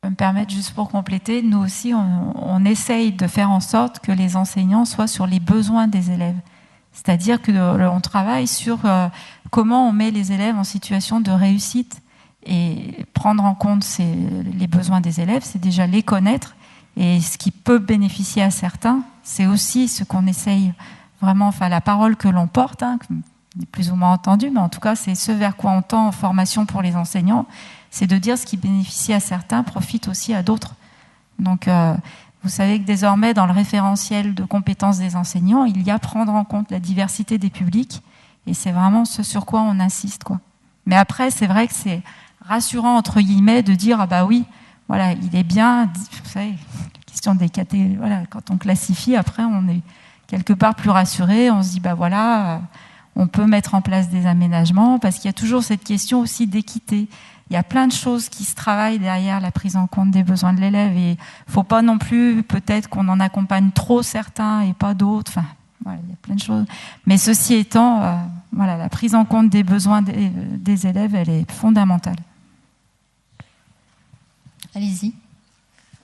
peux me permettre, juste pour compléter, nous aussi, on essaye de faire en sorte que les enseignants soient sur les besoins des élèves. C'est-à-dire qu'on travaille sur comment on met les élèves en situation de réussite. Et prendre en compte les besoins des élèves, c'est déjà les connaître. Et ce qui peut bénéficier à certains, c'est aussi ce qu'on essaye vraiment, la parole que l'on porte, plus ou moins entendu, mais en tout cas, c'est ce vers quoi on tend en formation pour les enseignants, c'est de dire ce qui bénéficie à certains profite aussi à d'autres. Donc, vous savez que désormais, dans le référentiel de compétences des enseignants, il y a prendre en compte la diversité des publics, et c'est vraiment ce sur quoi on insiste, quoi. Mais après, c'est vrai que c'est rassurant, entre guillemets, de dire, ah bah oui, voilà, il est bien, vous savez, la question des catégories, voilà, quand on classifie, après, on est quelque part plus rassuré, on se dit, bah voilà, on peut mettre en place des aménagements, parce qu'il y a toujours cette question aussi d'équité. Il y a plein de choses qui se travaillent derrière la prise en compte des besoins de l'élève, et il ne faut pas non plus, peut-être qu'on en accompagne trop certains et pas d'autres, enfin, voilà, il y a plein de choses. Mais ceci étant, voilà, la prise en compte des besoins des élèves, elle est fondamentale. Allez-y.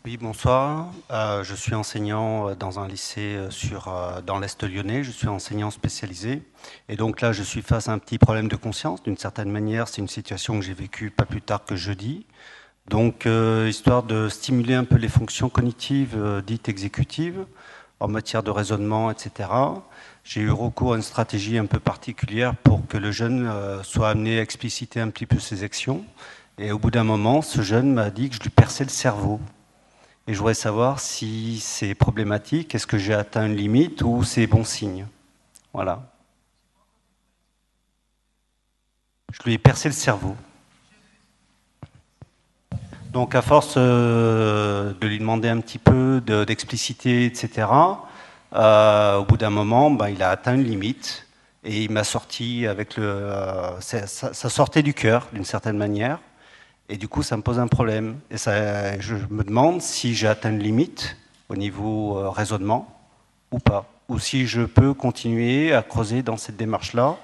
Oui, bonsoir. Je suis enseignant dans un lycée dans l'Est lyonnais. Je suis enseignant spécialisé. Et donc là, je suis face à un petit problème de conscience. D'une certaine manière, c'est une situation que j'ai vécue pas plus tard que jeudi. Donc, histoire de stimuler un peu les fonctions cognitives dites exécutives en matière de raisonnement, etc. J'ai eu recours à une stratégie un peu particulière pour que le jeune soit amené à expliciter un petit peu ses actions. Et au bout d'un moment, ce jeune m'a dit que je lui perçais le cerveau. Et je voudrais savoir si c'est problématique, est-ce que j'ai atteint une limite ou c'est bon signe. Voilà. Je lui ai percé le cerveau. Donc à force de lui demander un petit peu d'expliciter, etc., au bout d'un moment, il a atteint une limite. Et il m'a sorti avec ça sortait du cœur, d'une certaine manière. Et du coup, ça me pose un problème. Et je me demande si j'ai atteint une limite au niveau raisonnement ou pas. Ou si je peux continuer à creuser dans cette démarche-là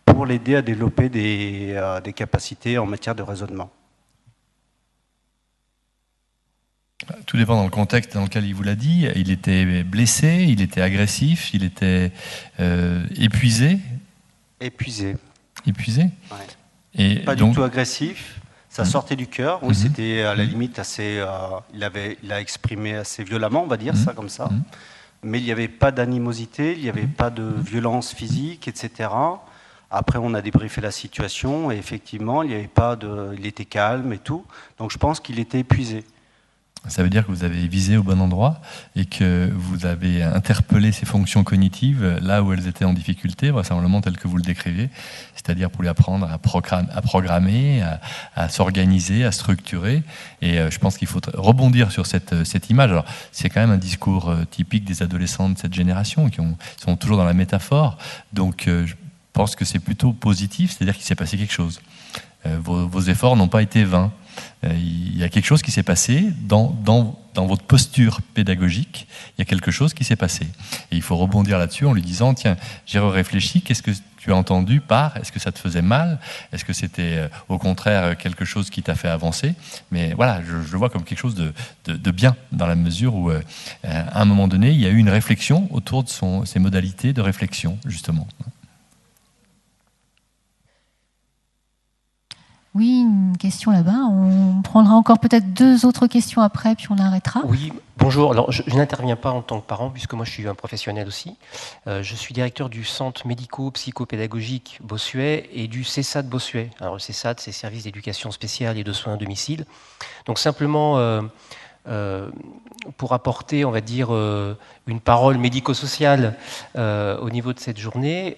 pour l'aider à développer des capacités en matière de raisonnement. Tout dépend dans le contexte dans lequel il vous l'a dit. Il était blessé, il était agressif, il était épuisé. Épuisé. Ouais. Et pas donc, du tout agressif. Ça sortait du cœur. Oui, c'était à la limite assez. Il a exprimé assez violemment, on va dire ça comme ça. Mais il n'y avait pas d'animosité, il n'y avait pas de violence physique, etc. Après, on a débriefé la situation et effectivement, il était calme et tout. Donc, je pense qu'il était épuisé. Ça veut dire que vous avez visé au bon endroit et que vous avez interpellé ces fonctions cognitives là où elles étaient en difficulté, vraisemblablement tel que vous le décrivez, c'est-à-dire pour lui apprendre à programmer, à s'organiser, à structurer. Et je pense qu'il faut rebondir sur cette image. Alors, c'est quand même un discours typique des adolescents de cette génération qui sont toujours dans la métaphore. Donc, je pense que c'est plutôt positif, c'est-à-dire qu'il s'est passé quelque chose. vos efforts n'ont pas été vains. Il y a quelque chose qui s'est passé dans votre posture pédagogique, il y a quelque chose qui s'est passé. Et il faut rebondir là-dessus en lui disant, tiens, j'ai réfléchi, qu'est-ce que tu as entendu par, est-ce que ça te faisait mal, est-ce que c'était au contraire quelque chose qui t'a fait avancer? Mais voilà, je le vois comme quelque chose de bien, dans la mesure où à un moment donné, il y a eu une réflexion autour de ces modalités de réflexion, justement. Oui, une question là-bas. On prendra encore peut-être 2 autres questions après, puis on arrêtera. Oui, bonjour. Alors, je n'interviens pas en tant que parent, puisque moi, je suis un professionnel aussi. Je suis directeur du centre médico-psychopédagogique Bossuet et du CESAD Bossuet. Alors, le CESAD, c'est Service d'éducation spéciale et de soins à domicile. Donc, simplement, pour apporter, on va dire, une parole médico-sociale au niveau de cette journée,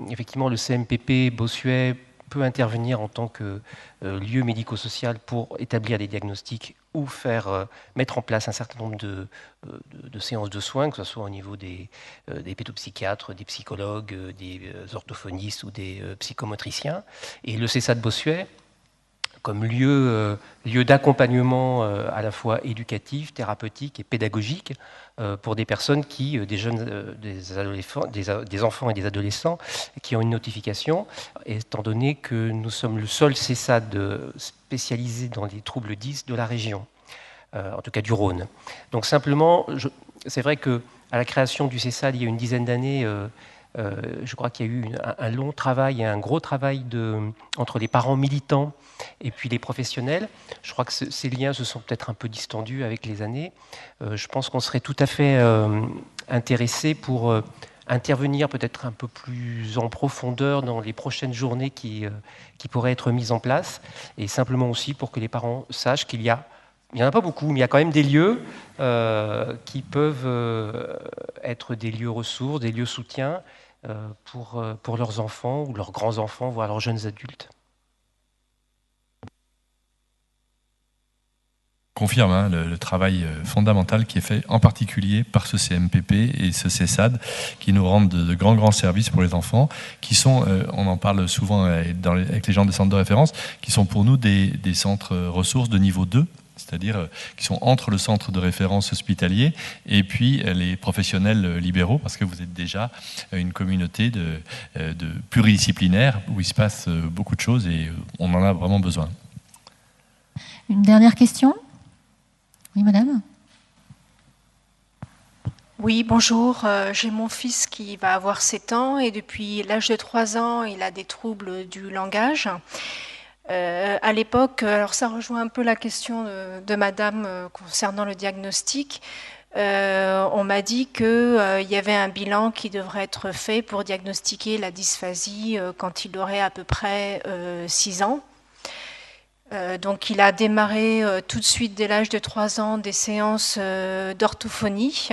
effectivement, le CMPP Bossuet peut intervenir en tant que lieu médico-social pour établir des diagnostics ou mettre en place un certain nombre de séances de soins, que ce soit au niveau des pédopsychiatres, des psychologues, des orthophonistes ou des psychomotriciens. Et le CESAD Bossuet, comme lieu d'accompagnement à la fois éducatif, thérapeutique et pédagogique pour des personnes des enfants et des adolescents qui ont une notification, étant donné que nous sommes le seul CESAD spécialisé dans les troubles 10 de la région, en tout cas du Rhône. Donc simplement, c'est vrai qu'à la création du CESAD, il y a une dizaine d'années, je crois qu'il y a eu un long travail et un gros travail entre les parents militants et puis les professionnels. Je crois que ces liens se sont peut-être un peu distendus avec les années. Je pense qu'on serait tout à fait intéressé pour intervenir peut-être un peu plus en profondeur dans les prochaines journées qui pourraient être mises en place, et simplement aussi pour que les parents sachent il n'y en a pas beaucoup, mais il y a quand même des lieux qui peuvent être des lieux ressources, des lieux soutien pour leurs enfants ou leurs grands-enfants, voire leurs jeunes adultes. Confirme le travail fondamental qui est fait en particulier par ce CMPP et ce CESAD qui nous rendent de grands services pour les enfants, qui sont, on en parle souvent avec les gens des centres de référence, qui sont pour nous des centres ressources de niveau 2, c'est-à-dire qui sont entre le centre de référence hospitalier et puis les professionnels libéraux, parce que vous êtes déjà une communauté de pluridisciplinaire où il se passe beaucoup de choses et on en a vraiment besoin. Une dernière question ? Oui, madame ? Oui, bonjour. J'ai mon fils qui va avoir 7 ans et depuis l'âge de 3 ans, il a des troubles du langage. À l'époque, alors ça rejoint un peu la question de madame concernant le diagnostic. On m'a dit qu'il y avait un bilan qui devrait être fait pour diagnostiquer la dysphasie quand il aurait à peu près 6 ans. Donc il a démarré tout de suite dès l'âge de 3 ans des séances d'orthophonie.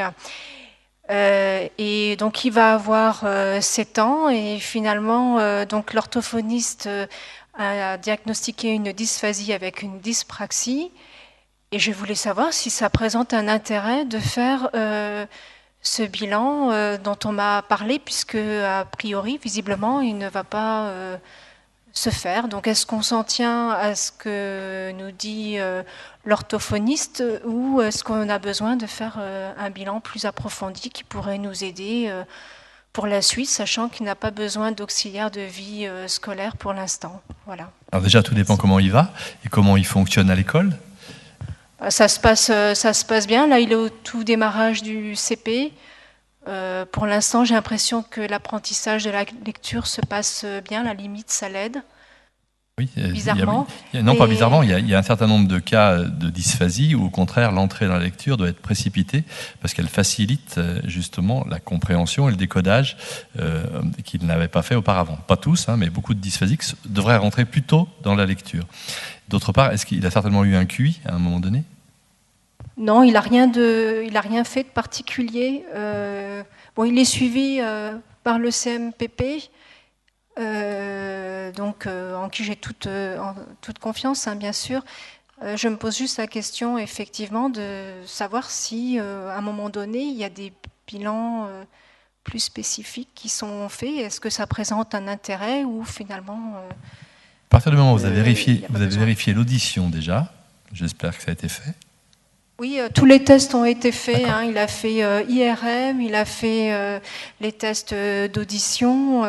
Et donc il va avoir 7 ans et finalement donc l'orthophoniste a diagnostiqué une dysphasie avec une dyspraxie. Et je voulais savoir si ça présente un intérêt de faire ce bilan dont on m'a parlé, puisque a priori, visiblement, il ne va pas se faire. Donc est-ce qu'on s'en tient à ce que nous dit l'orthophoniste ou est-ce qu'on a besoin de faire un bilan plus approfondi qui pourrait nous aider pour la suite, sachant qu'il n'a pas besoin d'auxiliaire de vie scolaire pour l'instant. Voilà. Alors déjà, tout dépend comment il va et comment il fonctionne à l'école. Ça se passe bien. Là, il est au tout démarrage du CP. Pour l'instant, j'ai l'impression que l'apprentissage de la lecture se passe bien. La limite, ça l'aide. Oui, bizarrement. Pas bizarrement. Il y a un certain nombre de cas de dysphasie où, au contraire, l'entrée dans la lecture doit être précipitée parce qu'elle facilite justement la compréhension et le décodage qu'il n'avait pas fait auparavant. Pas tous, mais beaucoup de dysphasiques devraient rentrer plus tôt dans la lecture. D'autre part, est-ce qu'il a certainement eu un QI à un moment donné ? Non, il n'a rien fait de particulier. Il est suivi par le CMPP, en qui j'ai toute confiance, bien sûr. Je me pose juste la question, effectivement, de savoir si, à un moment donné, il y a des bilans plus spécifiques qui sont faits. Est-ce que ça présente un intérêt ou finalement, À partir du moment où vous avez vérifié l'audition déjà, j'espère que ça a été fait. Oui, tous les tests ont été faits. Hein. Il a fait IRM, il a fait les tests d'audition.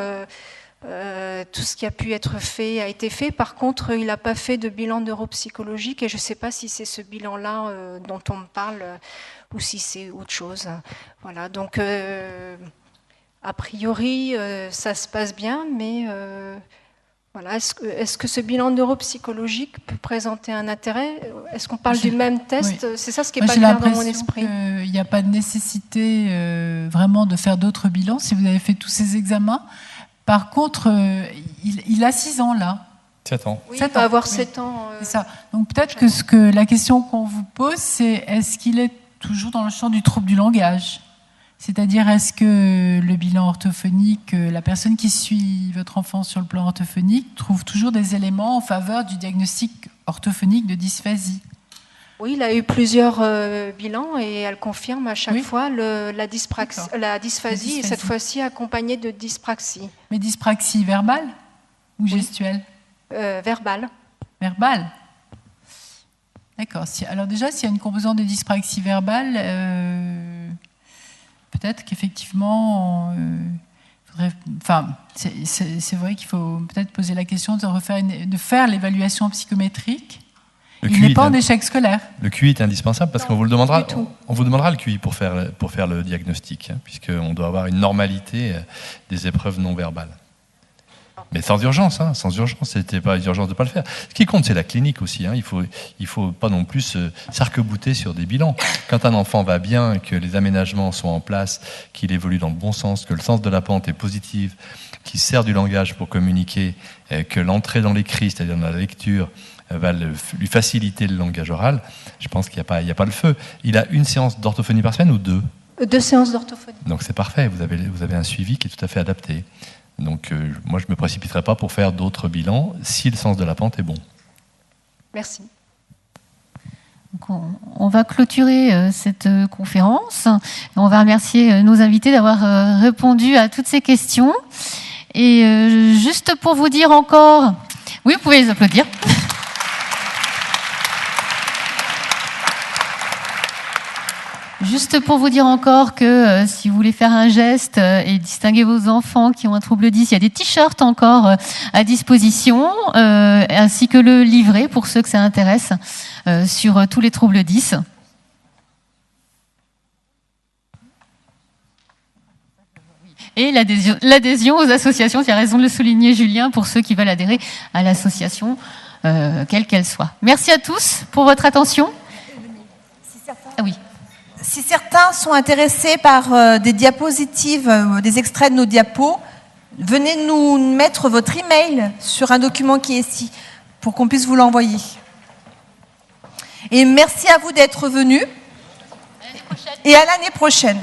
Tout ce qui a pu être fait a été fait. Par contre, il n'a pas fait de bilan neuropsychologique et je ne sais pas si c'est ce bilan-là dont on me parle ou si c'est autre chose. Voilà, donc a priori, ça se passe bien, mais voilà, est-ce que ce bilan neuropsychologique peut présenter un intérêt? Est-ce qu'on parle du même test? Oui. C'est ça ce qui n'est pas clair dans mon esprit. Il n'y a pas de nécessité vraiment de faire d'autres bilans si vous avez fait tous ces examens. Par contre, il a 6 ans là. 7 ans. Oui, il va avoir 7 ans. C'est ça. Donc peut-être que la question qu'on vous pose, c'est est-ce qu'il est toujours dans le champ du trouble du langage? C'est-à-dire, est-ce que le bilan orthophonique, la personne qui suit votre enfant sur le plan orthophonique trouve toujours des éléments en faveur du diagnostic orthophonique de dysphasie? Oui, il a eu plusieurs bilans et elle confirme à chaque fois la dysphasie, et cette fois-ci accompagnée de dyspraxie. Mais dyspraxie verbale ou gestuelle? Verbale. Verbale. D'accord. Alors déjà, s'il y a une composante de dyspraxie verbale, peut-être qu'effectivement, c'est vrai qu'il faut peut-être poser la question de faire l'évaluation psychométrique. Il n'est pas en échec scolaire. Le QI est indispensable parce qu'on vous le demandera. On vous demandera le QI pour faire le diagnostic, hein, puisqu'on doit avoir une normalité des épreuves non verbales. Mais sans urgence, hein, c'était pas urgence de ne pas le faire. Ce qui compte, c'est la clinique aussi. Hein. Il faut pas non plus s'arc-bouter sur des bilans. Quand un enfant va bien, que les aménagements sont en place, qu'il évolue dans le bon sens, que le sens de la pente est positif, qu'il sert du langage pour communiquer, que l'entrée dans l'écrit, c'est-à-dire dans la lecture, va lui faciliter le langage oral, je pense qu'il n'y a pas le feu. Il a une séance d'orthophonie par semaine ou 2? 2 séances d'orthophonie. Donc c'est parfait, vous avez un suivi qui est tout à fait adapté. Donc moi je ne me précipiterai pas pour faire d'autres bilans si le sens de la pente est bon. Merci. Donc on va clôturer cette conférence. On va remercier nos invités d'avoir répondu à toutes ces questions. Et juste pour vous dire encore... Oui, vous pouvez les applaudir. Juste pour vous dire encore que si vous voulez faire un geste et distinguer vos enfants qui ont un trouble 10, il y a des t-shirts encore à disposition, ainsi que le livret pour ceux que ça intéresse sur tous les troubles 10. Et l'adhésion aux associations, tu as raison de le souligner Julien, pour ceux qui veulent adhérer à l'association, quelle qu'elle soit. Merci à tous pour votre attention. Ah oui. Si certains sont intéressés par des diapositives, des extraits de nos diapos, venez nous mettre votre email sur un document qui est ici pour qu'on puisse vous l'envoyer. Et merci à vous d'être venus. Et à l'année prochaine.